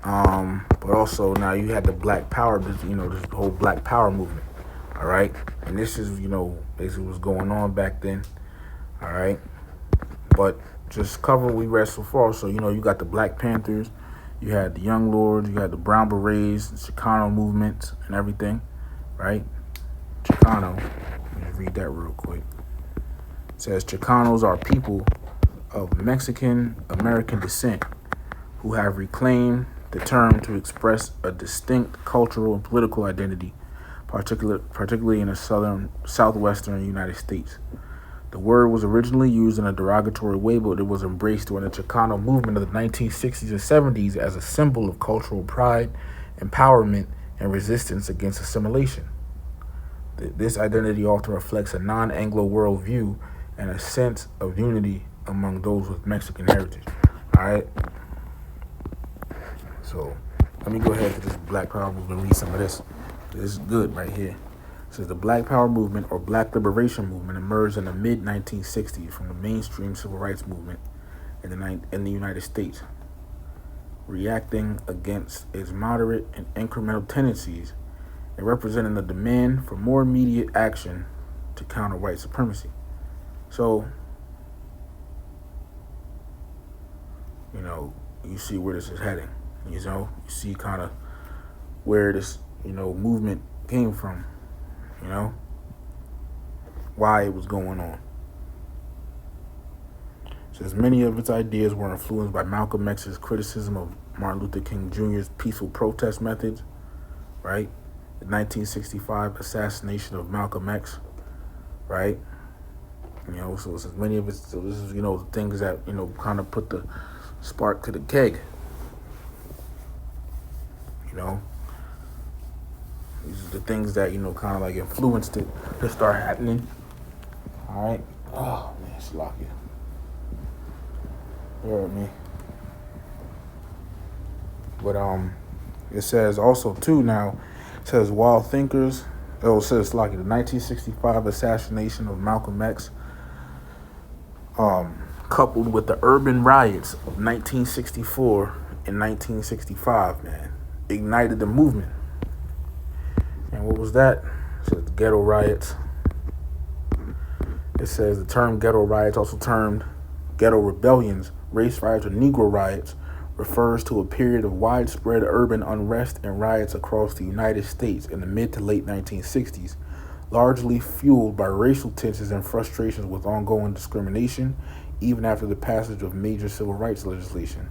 But also now you had the Black Power, this whole Black Power movement. All right, and this is basically what's going on back then. All right, but just cover what we read so far. So you got the Black Panthers, you had the Young Lords, you had the Brown Berets, the Chicano movement, and everything. Right, Chicano. Let me read that real quick. It says Chicanos are people of Mexican American descent who have reclaimed the term to express a distinct cultural and political identity, particularly in the southwestern United States. The word was originally used in a derogatory way, but it was embraced during the Chicano movement of the 1960s and 70s as a symbol of cultural pride, empowerment, and resistance against assimilation. This identity often reflects a non-Anglo worldview and a sense of unity among those with Mexican heritage. All right. So let me go ahead to this Black Power movement and read some of this. This is good right here. It says the Black Power movement or Black Liberation movement emerged in the mid-1960s from the mainstream civil rights movement in the United States, reacting against its moderate and incremental tendencies and representing the demand for more immediate action to counter white supremacy. So, you see where this is heading. You see kind of where this, movement came from, why it was going on. It says many of its ideas were influenced by Malcolm X's criticism of Martin Luther King Jr.'s peaceful protest methods, right? The 1965 assassination of Malcolm X, right? So it says many of its, so this is, the things that, kind of put the spark to the keg. These are the things that, kind of like influenced it to start happening. All right. Oh, man, it's locky. Bear with me. But, it says also, too, now, it says while thinkers, it says like the 1965 assassination of Malcolm X, coupled with the urban riots of 1964 and 1965, man, ignited the movement. And what was that? It says the ghetto riots. It says the term ghetto riots, also termed ghetto rebellions, race riots, or Negro riots, refers to a period of widespread urban unrest and riots across the United States in the mid to late 1960s, largely fueled by racial tensions and frustrations with ongoing discrimination, even after the passage of major civil rights legislation.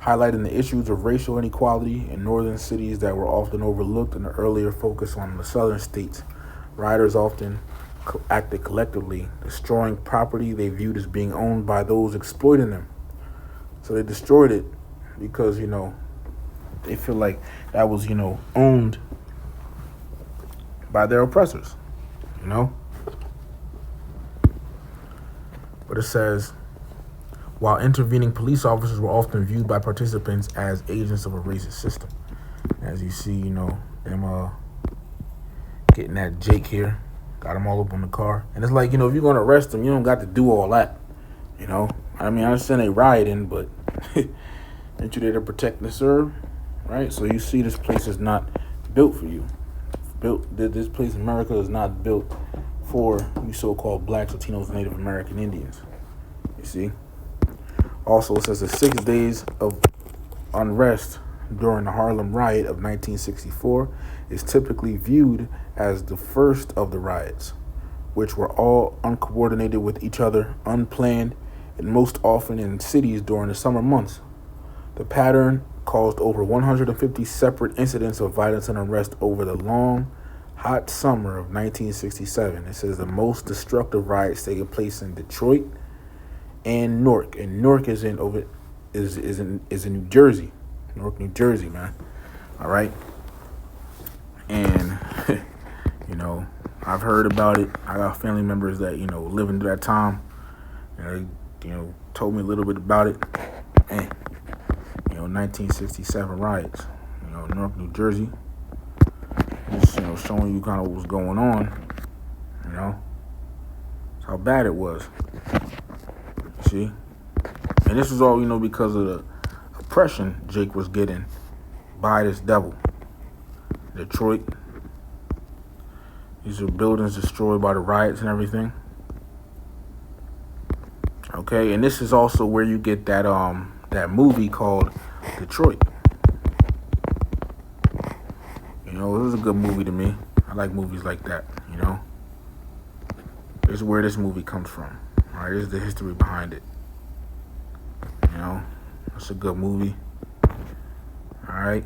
highlighting the issues of racial inequality in northern cities that were often overlooked in the earlier focus on the southern states. Rioters often acted collectively, destroying property they viewed as being owned by those exploiting them. So they destroyed it because, they feel like that was, owned by their oppressors, But it says, while intervening police officers were often viewed by participants as agents of a racist system. As you see, them getting that Jake here, got him all up on the car. And it's like, if you're going to arrest them, you don't got to do all that, I understand they rioting, but ain't you there to protect and serve, right? So you see this place is not built for you. This place in America is not built for you so-called blacks, Latinos, and Native American Indians. You see? Also, it says the 6 days of unrest during the Harlem riot of 1964 is typically viewed as the first of the riots, which were all uncoordinated with each other, unplanned, and most often in cities during the summer months. The pattern caused over 150 separate incidents of violence and unrest over the long, hot summer of 1967. It says the most destructive riots taking place in Detroit and Newark. And Newark is in New Jersey. Newark, New Jersey, man. All right. And I've heard about it. I got family members that, living through that time. They, told me a little bit about it. And 1967 riots, Newark, New Jersey. Just, showing you kind of what was going on, how bad it was. See? And this was all, because of the oppression Jake was getting by this devil. Detroit. These are buildings destroyed by the riots and everything. Okay, and this is also where you get that movie called Detroit. It was a good movie to me. I like movies like that, This is where this movie comes from. All right, this is the history behind it. It's a good movie. All right.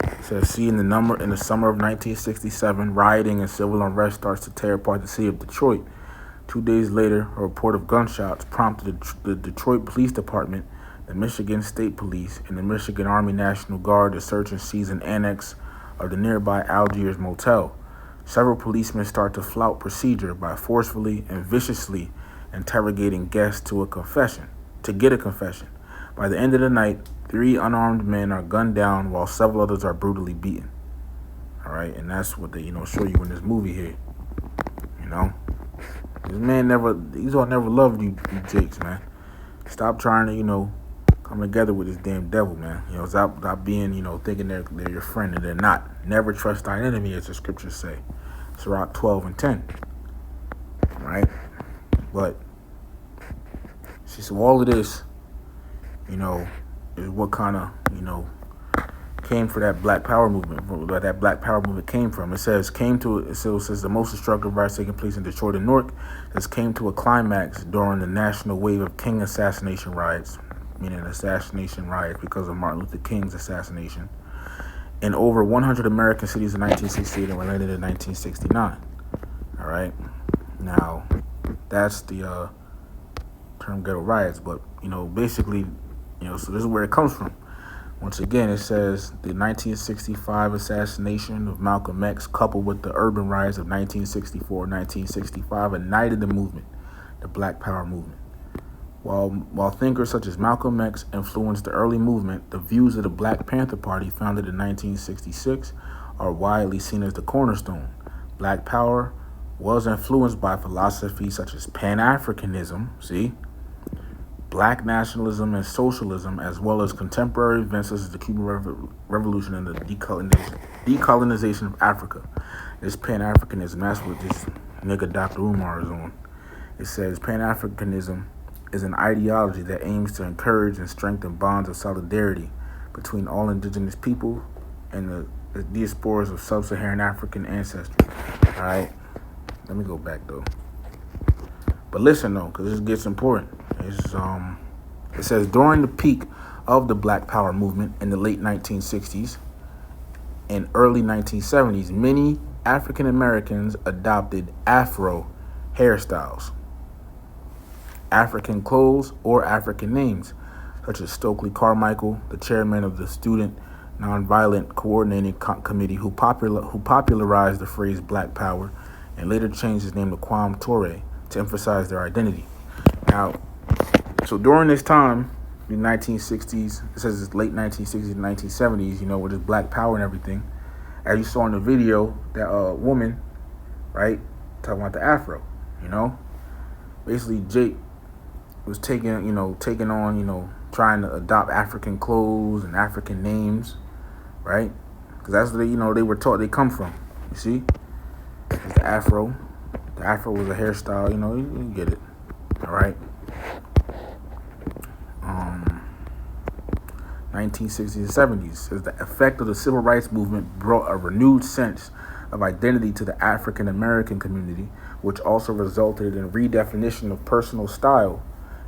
It says, in the summer of 1967, rioting and civil unrest starts to tear apart the city of Detroit. 2 days later, a report of gunshots prompted the Detroit Police Department, the Michigan State Police, and the Michigan Army National Guard to search and seize an annex of the nearby Algiers Motel. Several policemen start to flout procedure by forcefully and viciously interrogating guests to get a confession. By the end of the night, 3 unarmed men are gunned down while several others are brutally beaten. All right, and that's what they, show you in this movie here. These all never loved you Jakes, man. Stop trying to, come together with this damn devil, man. Stop being, thinking they're your friend and they're not. Never trust thine enemy, as the scriptures say. Sirach 12:10. Right? But, see, so all of this, is what kind of, came for that Black Power movement, where that Black Power movement came from. It says the most destructive riots taking place in Detroit and Newark came to a climax during the national wave of King assassination riots, meaning assassination riots because of Martin Luther King's assassination, in over 100 American cities in 1968 and related in 1969. All right. Now, that's the term ghetto riots, but, basically, so this is where it comes from. Once again, it says the 1965 assassination of Malcolm X coupled with the urban riots of 1964-1965 ignited the movement, the Black Power movement. While thinkers such as Malcolm X influenced the early movement, the views of the Black Panther Party, founded in 1966, are widely seen as the cornerstone. Black Power was influenced by philosophies such as Pan-Africanism, Black nationalism and socialism, as well as contemporary events such as the Cuban Revolution and the decolonization of Africa. This Pan-Africanism, that's what this nigga Dr. Umar is on. It says Pan-Africanism is an ideology that aims to encourage and strengthen bonds of solidarity between all indigenous people and the diasporas of sub-Saharan African ancestry. All right, let me go back though. But listen though, because this gets important. It's It says, during the peak of the Black Power movement in the late 1960s and early 1970s, many African Americans adopted Afro hairstyles, African clothes, or African names, such as Stokely Carmichael, the chairman of the Student Nonviolent Coordinating Committee, who popularized the phrase Black Power and later changed his name to Kwame Ture to emphasize their identity. Now, so during this time, the 1960s, it says it's late 1960s and 1970s, with this Black Power and everything, as you saw in the video, that woman, right, talking about the Afro, basically Jake was taking on, trying to adopt African clothes and African names, right? Because that's what they were taught they come from. You see, it's the Afro. The Afro was a hairstyle. You get it. All right. 1960s and 70s says the effect of the civil rights movement brought a renewed sense of identity to the African American community, which also resulted in redefinition of personal style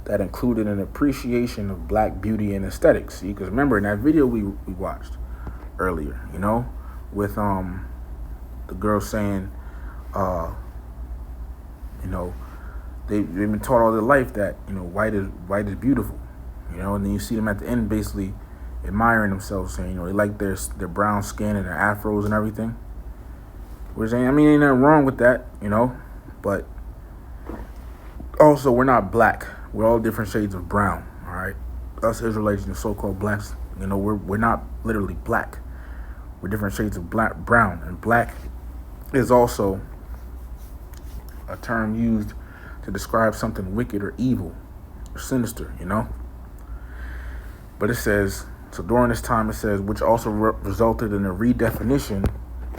that included an appreciation of Black beauty and aesthetics. See, because remember in that video we watched earlier, with the girl saying, they've been taught all their life that white is beautiful, and then you see them at the end basically admiring themselves, saying they like their brown skin and their afros and everything. We're saying, ain't nothing wrong with that, but also we're not black. We're all different shades of brown, all right? Us Israelites and so-called blacks, we're not literally black. We're different shades of brown. And black is also a term used to describe something wicked or evil or sinister, But it says, so during this time it says, which also resulted in a redefinition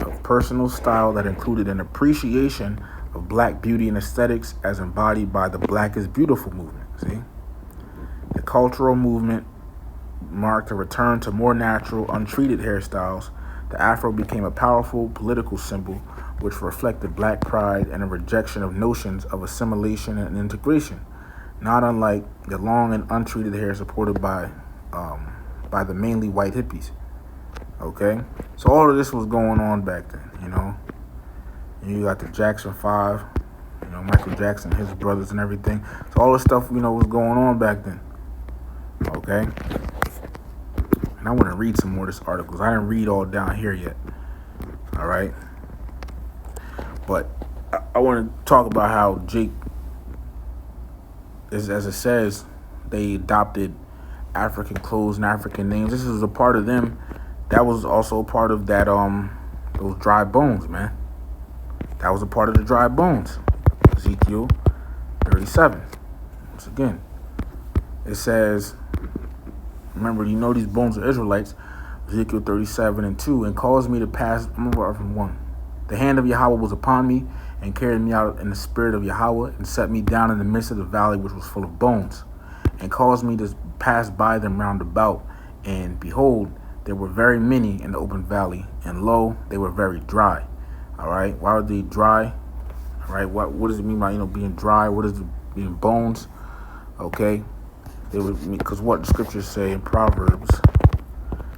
of personal style that included an appreciation of Black beauty and aesthetics as embodied by the Black is Beautiful movement. See, the cultural movement marked a return to more natural, untreated hairstyles. The Afro became a powerful political symbol which reflected Black pride and a rejection of notions of assimilation and integration, not unlike the long and untreated hair supported by the mainly white hippies. Okay, so all of this was going on back then, And you got the Jackson 5, Michael Jackson, his brothers and everything. So all this stuff, was going on back then. Okay? And I want to read some more of this article. I didn't read all down here yet. All right? But I want to talk about how Jake, as it says, they adopted African clothes and African names. This is a part of them. That was also a part of that, those dry bones, man. That was a part of the dry bones. Ezekiel 37. Once again, it says, remember, these bones are Israelites. Ezekiel 37:2, and caused me to pass. I'm over from 1. The hand of Yahweh was upon me and carried me out in the spirit of Yahweh and set me down in the midst of the valley which was full of bones, and caused me to pass by them round about. And behold, there were very many in the open valley, and lo, they were very dry. All right, why are they dry? All right, what does it mean by being dry? What does it mean bones? Okay, they would, because what the scriptures say in Proverbs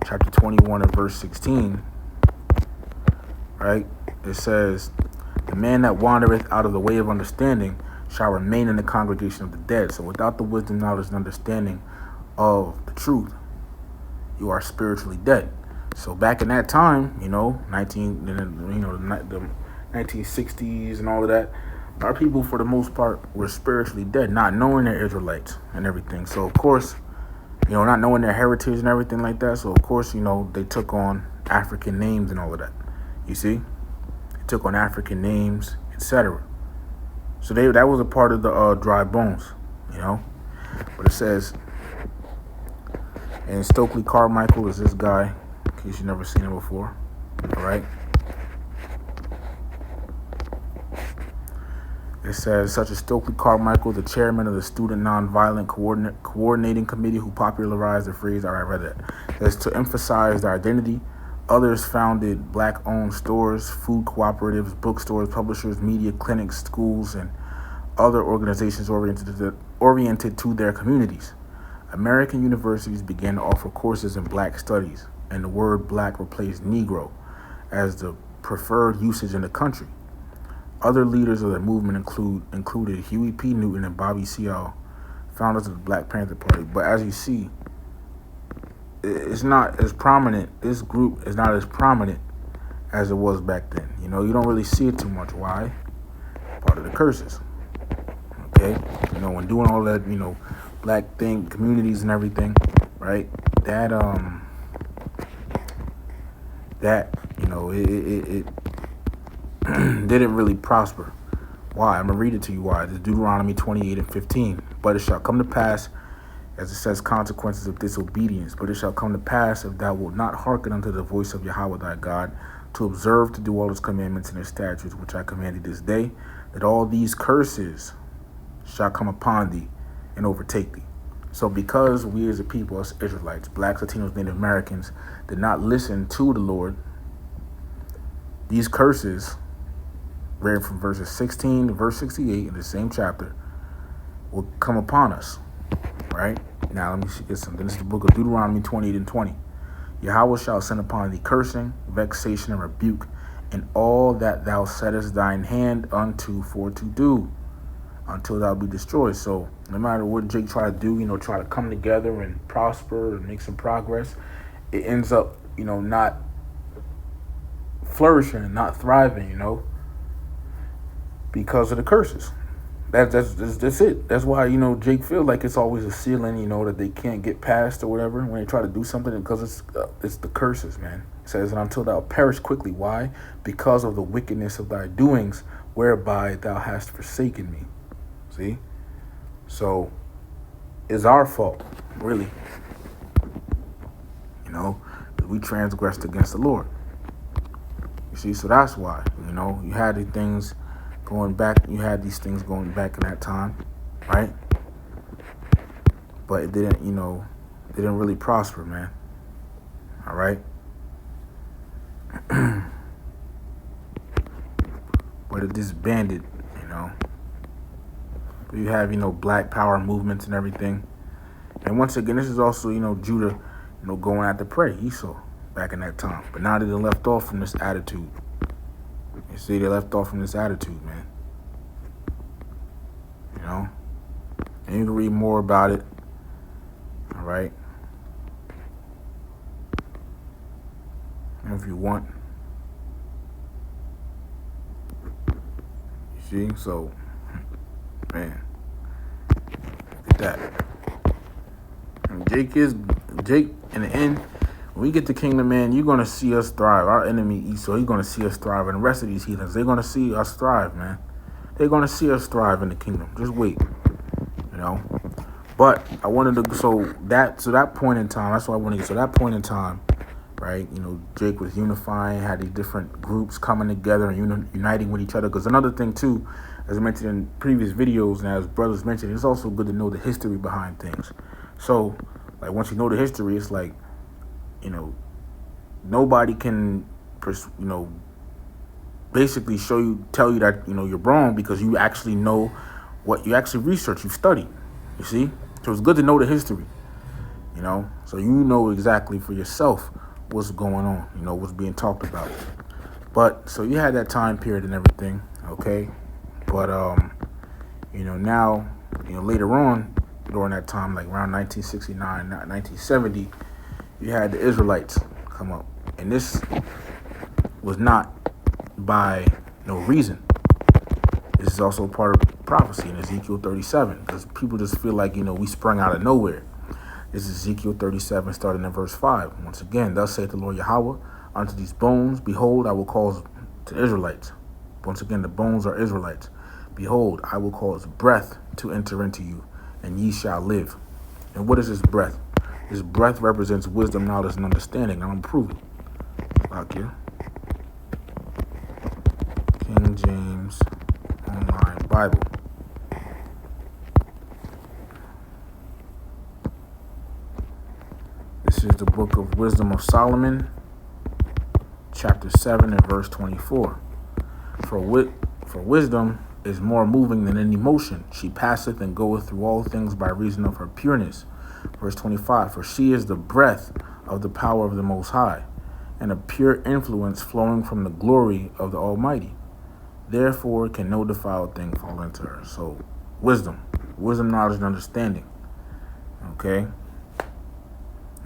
chapter 21 and verse 16, right? It says, the man that wandereth out of the way of understanding shall remain in the congregation of the dead. So without the wisdom, knowledge, and understanding of the truth, you are spiritually dead. So back in that time, the 1960s and all of that, our people for the most part were spiritually dead, not knowing they're Israelites and everything. So of course, not knowing their heritage and everything like that. So of course, they took on African names and all of that. You see, they took on African names, etc. So that was a part of the dry bones, But it says, and Stokely Carmichael is this guy, in case you've never seen him before. All right. It says, such as Stokely Carmichael, the chairman of the Student Nonviolent Coordinating Committee, who popularized the phrase, all right, I read that. That's to emphasize their identity. Others founded Black-owned stores, food cooperatives, bookstores, publishers, media clinics, schools, and other organizations oriented to their communities. American universities began to offer courses in black studies, and the word black replaced Negro as the preferred usage in the country. Other leaders of the movement included Huey P. Newton and Bobby Seale, founders of the Black Panther Party. But as you see, it's not as prominent. This group is not as prominent as it was back then. You know, you don't really see it too much. Why? Part of the curses. Okay? You know, when doing all that, you know, black thing, communities and everything, right? That, you know, it didn't really prosper. Why? I'm going to read it to you why. It's Deuteronomy 28:15. But it shall come to pass, as it says, consequences of disobedience. But it shall come to pass, if thou wilt not hearken unto the voice of Yahweh thy God, to observe to do all his commandments and his statutes, which I commanded this day, that all these curses shall come upon thee and overtake thee. So because we as a people, us Israelites, blacks, Latinos, Native Americans, did not listen to the Lord, these curses, read from verses 16 to verse 68 in the same chapter, will come upon us. Right? Now let me get something. This is the book of Deuteronomy 28:20. Yahweh shall send upon thee cursing, vexation, and rebuke, and all that thou settest thine hand unto for to do, until thou be destroyed. So no matter what Jake try to do, you know, try to come together and prosper and make some progress, it ends up, you know, not flourishing and not thriving, you know, because of the curses. That's it. That's why, you know, Jake feel like it's always a ceiling, you know, that they can't get past or whatever when they try to do something, because it's the curses, man. It says, and until thou perish quickly. Why? Because of the wickedness of thy doings, whereby thou hast forsaken me. See? So it's our fault, really. You know, we transgressed against the Lord. You see, so that's why, you know, you had these things going back in that time, right? But it didn't, you know, didn't really prosper, man. All right? But it disbanded, you know. But you have, you know, black power movements and everything. And once again, this is also, you know, Judah, you know, going after prey, Esau, back in that time. But now they left off from this attitude. You see, they left off from this attitude, man. You know? And you can read more about it. All right? If you want. You see? So, man. Look at that. And Jake, in the end, when we get to kingdom, man, you're going to see us thrive. Our enemy, Esau, he's going to see us thrive. And the rest of these heathens, they're going to see us thrive, man. They're going to see us thrive in the kingdom. Just wait, you know. But I wanted to, so that point in time, that's what I wanted to get. So that point in time, right, you know, Jake was unifying, had these different groups coming together and uniting with each other. Because another thing, too, as I mentioned in previous videos, and as brothers mentioned, it's also good to know the history behind things. So, like, once you know the history, it's like, you know, nobody can, you know, basically tell you that, you know, you're wrong, because you actually know what you actually research, you've studied, you see? So it's good to know the history, you know, so you know exactly for yourself what's going on, you know, what's being talked about. But, so you had that time period and everything, okay? But, you know, now, you know, later on, during that time, like around 1969, 1970, you had the Israelites come up. And this was not by no reason. This is also part of prophecy in Ezekiel 37, because people just feel like, you know, we sprung out of nowhere. This is Ezekiel 37, starting in verse 5. Once again, thus saith the Lord Yahweh, unto these bones, behold, I will cause to Israelites. Once again, the bones are Israelites. Behold, I will cause breath to enter into you, and ye shall live. And what is this breath? This breath represents wisdom, knowledge, and understanding. I'm going to prove it. Look here. King James Online Bible. This is the book of Wisdom of Solomon, chapter 7 and verse 24. For wisdom is more moving than any motion. She passeth and goeth through all things by reason of her pureness. Verse 25, for she is the breath of the power of the Most High, and a pure influence flowing from the glory of the Almighty. Therefore can no defiled thing fall into her. So, wisdom, knowledge, and understanding. Okay?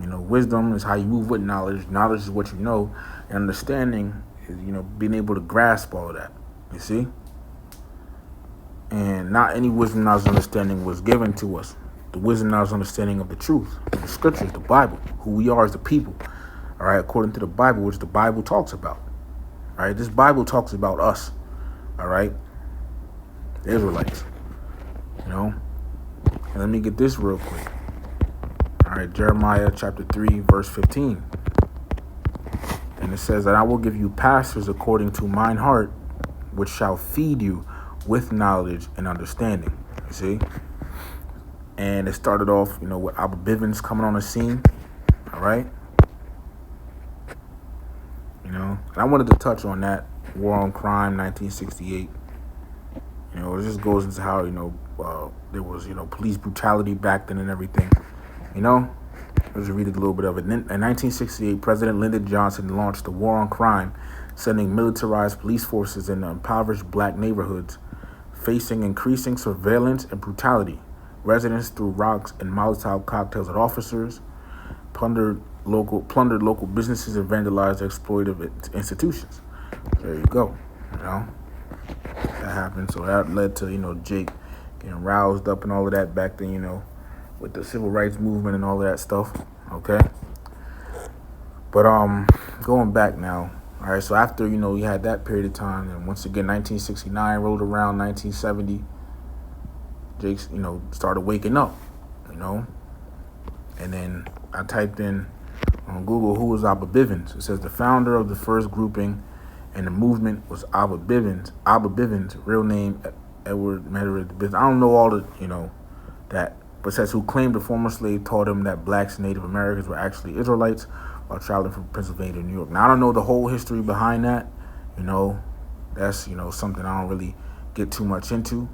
You know, wisdom is how you move with knowledge. Knowledge is what you know. And understanding is, you know, being able to grasp all of that. You see? And not any wisdom, knowledge, and understanding was given to us. The wisdom, knowledge, and understanding of the truth, the scriptures, the Bible, who we are as the people. All right, according to the Bible, which the Bible talks about. All right, this Bible talks about us. All right, the Israelites. You know, and let me get this real quick. All right, Jeremiah chapter 3, verse 15. And it says that I will give you pastors according to mine heart, which shall feed you with knowledge and understanding. You see? And it started off, you know, with Abba Bivens coming on the scene. All right. You know, and I wanted to touch on that. War on Crime, 1968. You know, it just goes into how, you know, there was, you know, police brutality back then and everything. You know, let's read a little bit of it. In 1968, President Lyndon Johnson launched the War on Crime, sending militarized police forces in impoverished black neighborhoods, facing increasing surveillance and brutality. Residents threw rocks and Molotov cocktails at officers, plundered local businesses, and vandalized exploitative institutions. There you go. You know, that happened. So that led to, you know, Jake getting roused up and all of that back then, you know, with the civil rights movement and all of that stuff. Okay. But going back now. All right. So after, you know, you had that period of time, and once again, 1969 rolled around, 1970. Jake, you know, started waking up, you know. And then I typed in on Google, who was Abba Bivens? It says the founder of the first grouping and the movement was Abba Bivens. Abba Bivens, real name Edward Meredith Bivens. I don't know all the, you know, that, but says who claimed a former slave taught him that blacks and Native Americans were actually Israelites while traveling from Pennsylvania to New York. Now, I don't know the whole history behind that. You know, that's, you know, something I don't really get too much into.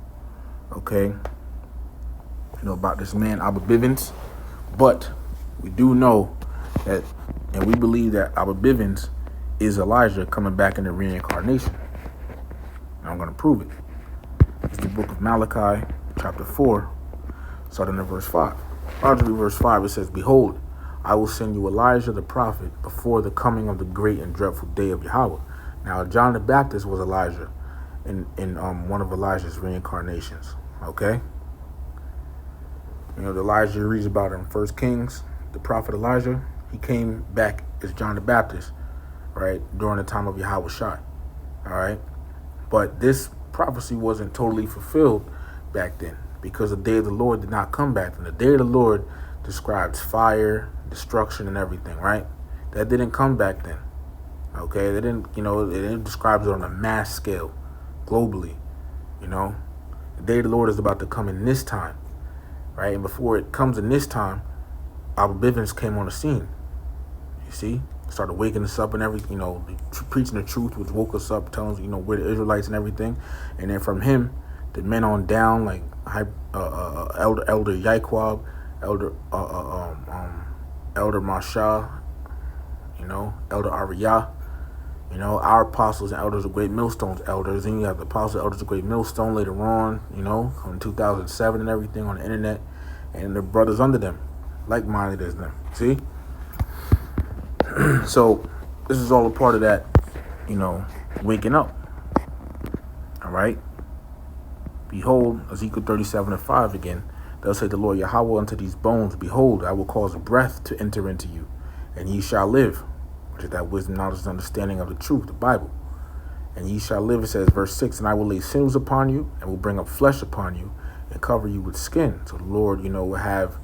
Okay. You know, about this man, Abba Bivens. But we do know that, and we believe that Abba Bivens is Elijah coming back in the reincarnation. And I'm going to prove it. It's the book of Malachi, chapter 4, starting at verse 5. Largely verse 5, it says, behold, I will send you Elijah the prophet before the coming of the great and dreadful day of Yahweh. Now, John the Baptist was Elijah in one of Elijah's reincarnations. Okay? You know, the Elijah reads about in 1 Kings, the prophet Elijah, he came back as John the Baptist, right, during the time of Yahweh Shai. All right? But this prophecy wasn't totally fulfilled back then because the day of the Lord did not come back then. The day of the Lord describes fire, destruction, and everything, right? That didn't come back then. Okay? They didn't, you know, it describes it on a mass scale, globally, you know? The day of the Lord is about to come in this time. Right, and before it comes in this time, Abba Bivens came on the scene. You see, started waking us up and everything. You know, preaching the truth, which woke us up, telling us, you know, we're the Israelites and everything. And then from him, the men on down, like Elder Yaquab, Elder Mashah, you know, Elder Ariyah, you know, our apostles and elders of Great Millstone's elders. And you have the apostles, elders of Great Millstone later on, you know, in 2007 and everything on the internet. And the brothers under them, like-minded as them. See? So, this is all a part of that, you know, waking up. All right? Behold, Ezekiel 37:5 again. They'll say the Lord Yahweh unto these bones, behold, I will cause breath to enter into you, and ye shall live. Which is that wisdom, knowledge, and understanding of the truth, the Bible. And ye shall live, it says, verse 6, and I will lay sinews upon you, and will bring up flesh upon you, and cover you with skin. So the Lord, you know, will have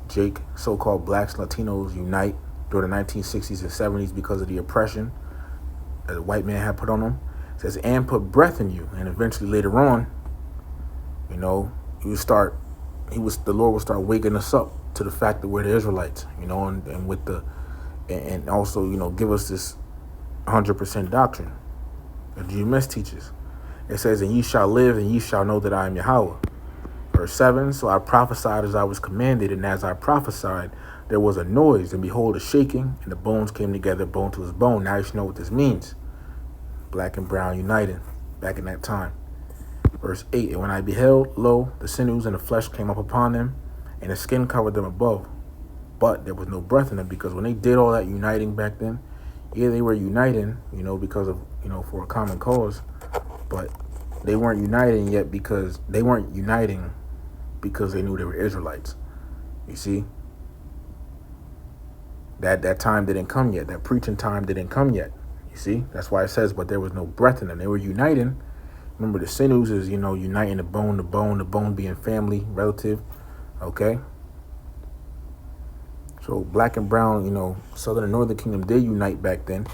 Jake, so-called blacks, Latinos unite during the 1960s and 70s because of the oppression that the white man had put on them. It says, and put breath in you. And eventually later on, you know, the Lord will start waking us up to the fact that we're the Israelites, you know, and with the, and also, you know, give us this 100% doctrine that GMS teaches. It says, and ye shall live, and ye shall know that I am Yahweh. Verse 7, so I prophesied as I was commanded, and as I prophesied, there was a noise, and behold, a shaking, and the bones came together, bone to his bone. Now you should know what this means. Black and brown uniting back in that time. Verse 8, and when I beheld, lo, the sinews and the flesh came up upon them, and the skin covered them above. But there was no breath in them, because when they did all that uniting back then, yeah, they were uniting, because of, for a common cause, but they weren't uniting yet because they weren't uniting because they knew they were Israelites. You see? That time didn't come yet. That preaching time didn't come yet. You see? That's why it says, but there was no breath in them. They were uniting. Remember, the sinews is, uniting the bone being family, relative. Okay? So black and brown, southern and northern kingdom did unite back then,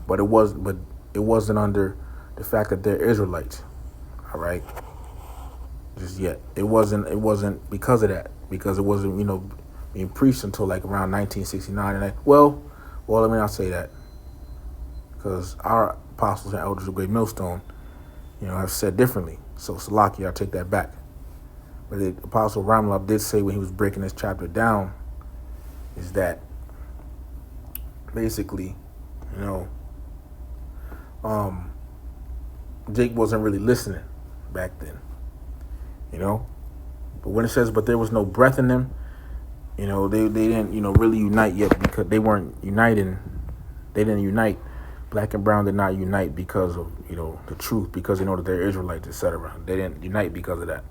but it wasn't under the fact that they're Israelites. All right? Just yet. It wasn't because of that, because it wasn't, being preached until like around 1969. And well, let me not say that, because our apostles and elders of Great Millstone, have said differently. So Salaki, I'll take that back. But the Apostle Ramlab did say when he was breaking this chapter down, is that basically, Jake wasn't really listening back then, But when it says, but there was no breath in them, they didn't, really unite yet, because they weren't uniting. They didn't unite. Black and brown did not unite because of, the truth, because they know that they're Israelites, etc. They didn't unite because of that.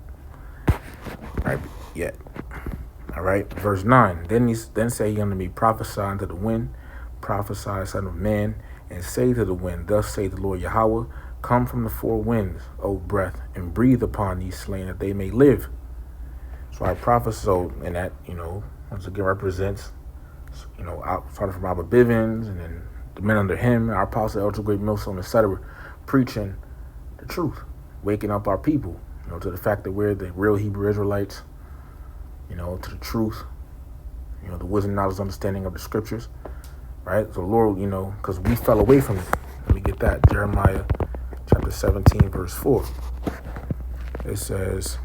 Right? Yet. All right. Verse 9. Then say he unto me, prophesy unto the wind, prophesy, son of man, and say to the wind, thus saith the Lord Yahweh, come from the four winds, O breath, and breathe upon these slain that they may live. So I prophesy, and that, once again represents, starting from Abba Bivens, and then the men under him, our apostle, Elder Great Millstone, etc., preaching the truth, waking up our people, to the fact that we're the real Hebrew Israelites, to the truth, the wisdom, knowledge, understanding of the scriptures, right? So Lord, because we fell away from it. Let me get that. Jeremiah chapter 17, verse 4. It says,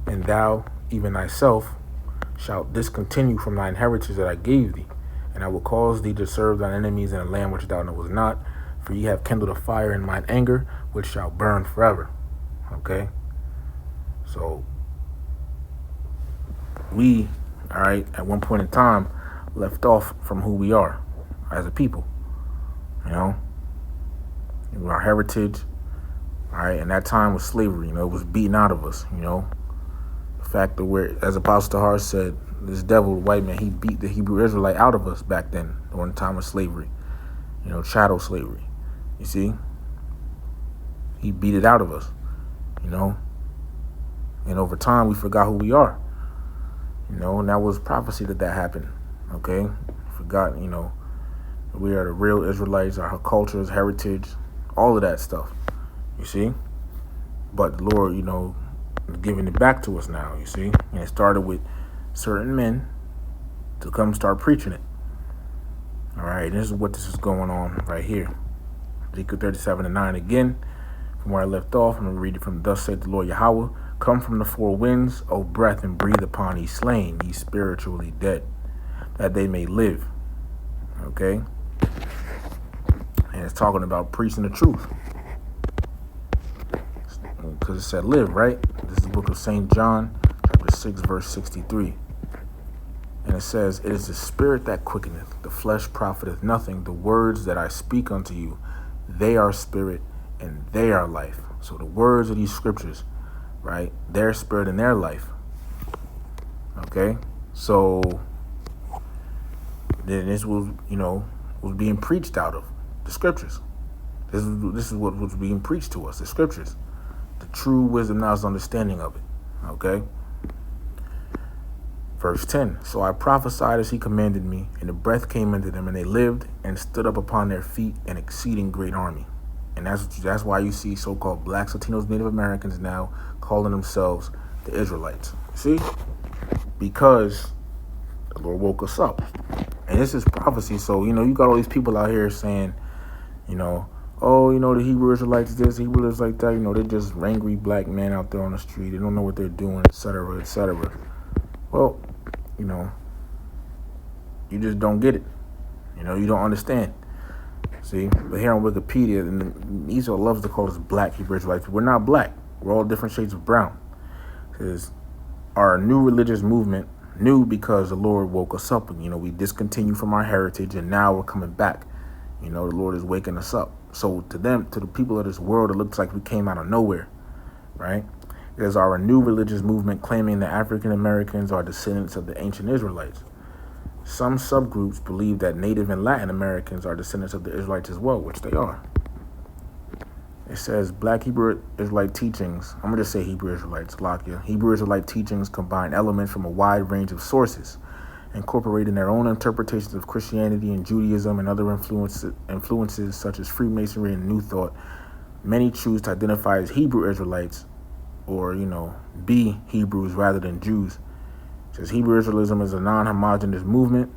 and thou, even thyself, shalt discontinue from thine heritage that I gave thee, and I will cause thee to serve thine enemies in a land which thou knowest not, for ye have kindled a fire in mine anger, which shall burn forever. Okay? So, we, all right, at one point in time, left off from who we are as a people. Our heritage, all right, and that time was slavery, it was beaten out of us, The fact that we're, as Apostle Tahar said, this devil, the white man, he beat the Hebrew Israelite out of us back then during the time of slavery, chattel slavery. You see? He beat it out of us, And over time, we forgot who we are. And that was prophecy that happened, okay? Forgot, we are the real Israelites, our cultures, heritage, all of that stuff, you see? But the Lord, is giving it back to us now, you see? And it started with certain men to come start preaching it. All right, this is what this is going on right here. Ezekiel 37:9 again, from where I left off. I'm going to read it from thus saith the Lord Yahweh, come from the four winds, O breath, and breathe upon ye slain, ye spiritually dead, that they may live. Okay? And it's talking about preaching the truth. Because it said live, right? This is the book of St. John, chapter 6, verse 63. And it says, it is the spirit that quickeneth, the flesh profiteth nothing. The words that I speak unto you, they are spirit and they are life. So the words of these scriptures, right? Their spirit and their life. Okay? So then this was, was being preached out of the scriptures. This is what was being preached to us, the scriptures. The true wisdom, knowledge, understanding of it. Okay? Verse 10, so I prophesied as he commanded me, and the breath came into them, and they lived and stood up upon their feet, an exceeding great army. And that's why you see so-called blacks, Latinos, Native Americans now calling themselves the Israelites. See? Because the Lord woke us up. And this is prophecy. So, you got all these people out here saying, oh, the Hebrew Israelites this, Hebrew Israelites like that. They're just angry black men out there on the street. They don't know what they're doing, etc., etc. Well, you just don't get it. You don't understand. See, but here on Wikipedia, and Esau loves to call us black Hebrew Israelites. We're not black. We're all different shades of brown. It says our new religious movement, new because the Lord woke us up. And, we discontinued from our heritage, and now we're coming back. The Lord is waking us up. So to them, to the people of this world, it looks like we came out of nowhere, right? There's our new religious movement claiming that African Americans are descendants of the ancient Israelites. Some subgroups believe that Native and Latin Americans are descendants of the Israelites as well, which they are. It says black Hebrew Israelite teachings, I'm going to just say Hebrew Israelites, Lakia. Hebrew Israelite teachings combine elements from a wide range of sources, incorporating their own interpretations of Christianity and Judaism and other influences such as Freemasonry and New Thought. Many choose to identify as Hebrew Israelites or, be Hebrews rather than Jews. It says Hebrew Israelism is a non-homogeneous movement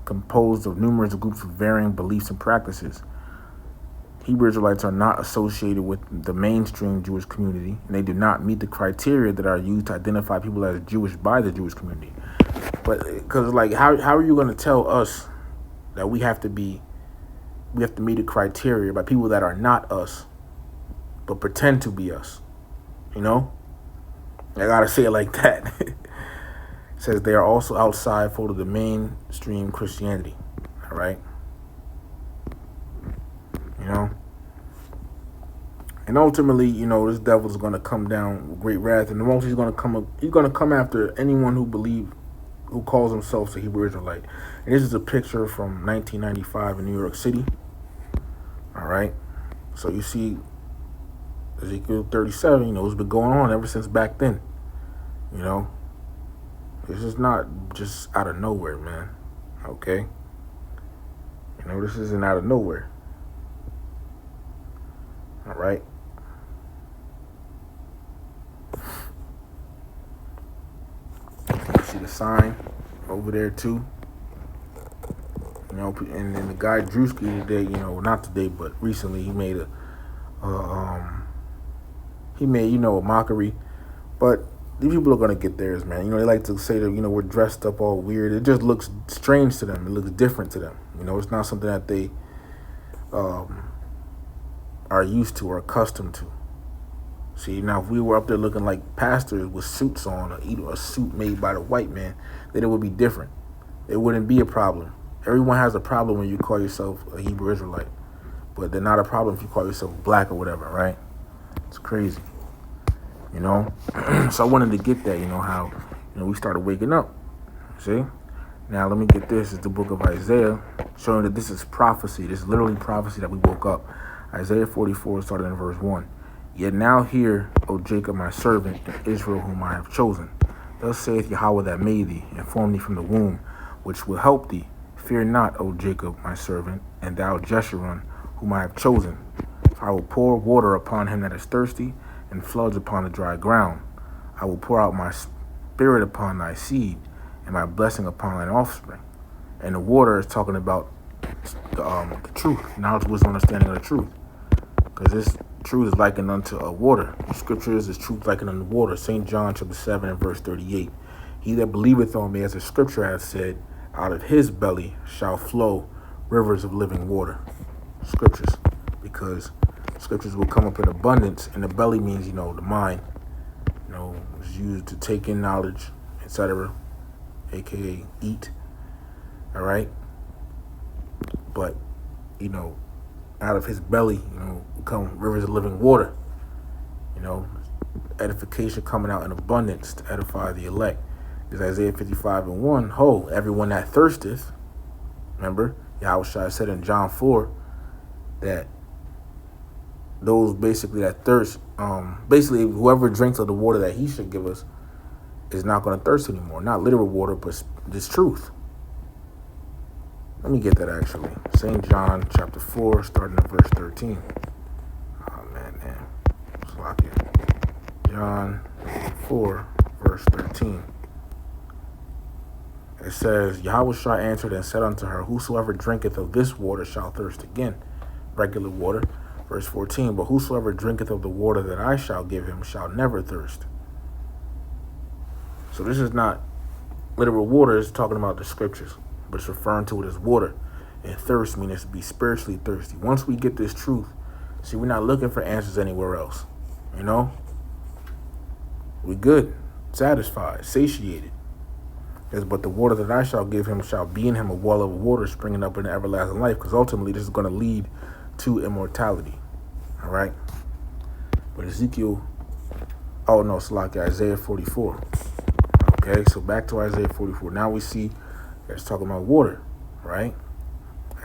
composed of numerous groups with varying beliefs and practices. Hebrew Israelites are not associated with the mainstream Jewish community, and they do not meet the criteria that are used to identify people as Jewish by the Jewish community. But because how are you going to tell us that we have to meet the criteria by people that are not us, but pretend to be us? I gotta say it like that. It says they are also outside fold of the mainstream Christianity. All right. And ultimately, this devil is going to come down with great wrath, and the most he's going to come after anyone who calls himself a Hebrew Israelite. And this is a picture from 1995 in New York City. All right. So you see Ezekiel 37, it's been going on ever since back then. This is not just out of nowhere, man. Okay. This isn't out of nowhere. All right. You see the sign over there too. And then the guy Drewski today, not today, but recently he made a mockery. But these people are gonna get theirs, man. They like to say that, we're dressed up all weird. It just looks strange to them. It looks different to them. It's not something that they are used to or accustomed to. See, now if we were up there looking like pastors with suits on, or either a suit made by the white man, then it would be different. It wouldn't be a problem. Everyone has a problem when you call yourself a Hebrew Israelite, but they're not a problem if you call yourself black or whatever, right? It's crazy, So I wanted to get that, how, we started waking up. See? Now let me get this. It's the book of Isaiah, showing that this is prophecy. This is literally prophecy that we woke up. Isaiah 44 started in verse 1. Yet now hear, O Jacob, my servant, and Israel, whom I have chosen. Thus saith Yahweh that made thee, and formed thee from the womb, which will help thee. Fear not, O Jacob, my servant, and thou Jeshurun, whom I have chosen. For I will pour water upon him that is thirsty, and floods upon the dry ground. I will pour out my spirit upon thy seed, and my blessing upon thine offspring. And the water is talking about the truth, knowledge, wisdom, understanding of the truth. Because this truth is likened unto water. The scriptures is truth likened unto water. St. John chapter 7 and verse 38. He that believeth on me, as the scripture hath said, out of his belly shall flow rivers of living water. Scriptures. Because scriptures will come up in abundance, and the belly means, the mind. It's used to take in knowledge, etc., aka eat. All right. But, out of his belly, come rivers of living water. Edification coming out in abundance to edify the elect. Is Isaiah 55 and 1. Ho, everyone that thirsteth. Remember, Yahushua said in John 4 that those basically that thirst, basically whoever drinks of the water that he should give us is not going to thirst anymore. Not literal water, but this truth. Let me get that actually. St. John chapter 4, starting at verse 13. Oh, man. John 4, verse 13. It says, Yahushua answered and said unto her, whosoever drinketh of this water shall thirst again. regular water. Verse 14, but whosoever drinketh of the water that I shall give him shall never thirst. So this is not literal water, it's talking about the scriptures, but it's referring to it as water. And thirst means to be spiritually thirsty. Once we get this truth, see, we're not looking for answers anywhere else. You know? We good, satisfied, satiated. But the water that I shall give him shall be in him a well of water springing up in the everlasting life, because ultimately this is going to lead to immortality. All right? But Ezekiel, oh no, it's like Isaiah 44. Okay, so back to Isaiah 44. Now we see it's talking about water, right?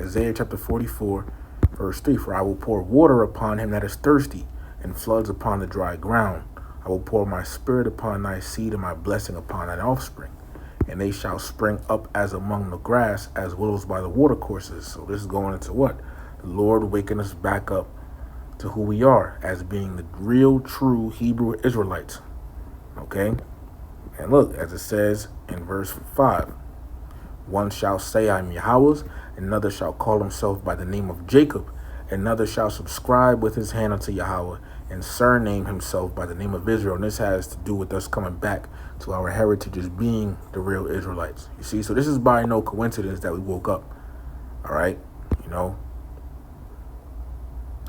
Isaiah chapter 44, verse 3, for I will pour water upon him that is thirsty, and floods upon the dry ground. I will pour my spirit upon thy seed and my blessing upon thine offspring. And they shall spring up as among the grass, as willows by the watercourses. So this is going into what? The Lord waking us back up to who we are as being the real, true Hebrew Israelites. Okay? And look, as it says in verse 5, one shall say, I'm Yahweh's, another shall call himself by the name of Jacob, another shall subscribe with his hand unto Yahweh, and surname himself by the name of Israel. And this has to do with us coming back to our heritage as being the real Israelites. You see, so this is by no coincidence that we woke up. All right? You know?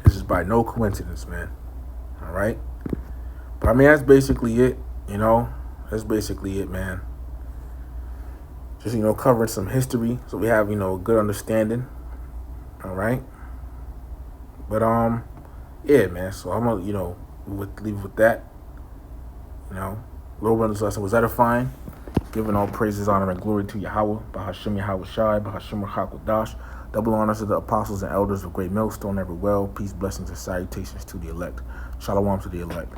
This is by no coincidence, man. All right? But I mean, that's basically it. You know? That's basically it, man. Just, covering some history so we have, a good understanding. All right? But, yeah, man. So I'm going to, leave with that. Lord, this lesson was edifying. Giving all praises, honor, and glory to Yahweh, Bahashem Yahweh Shai, Bahashem Hakodash. Double honors to the apostles and elders of Great Millstone, every well. Peace, blessings, and salutations to the elect. Shalom to the elect.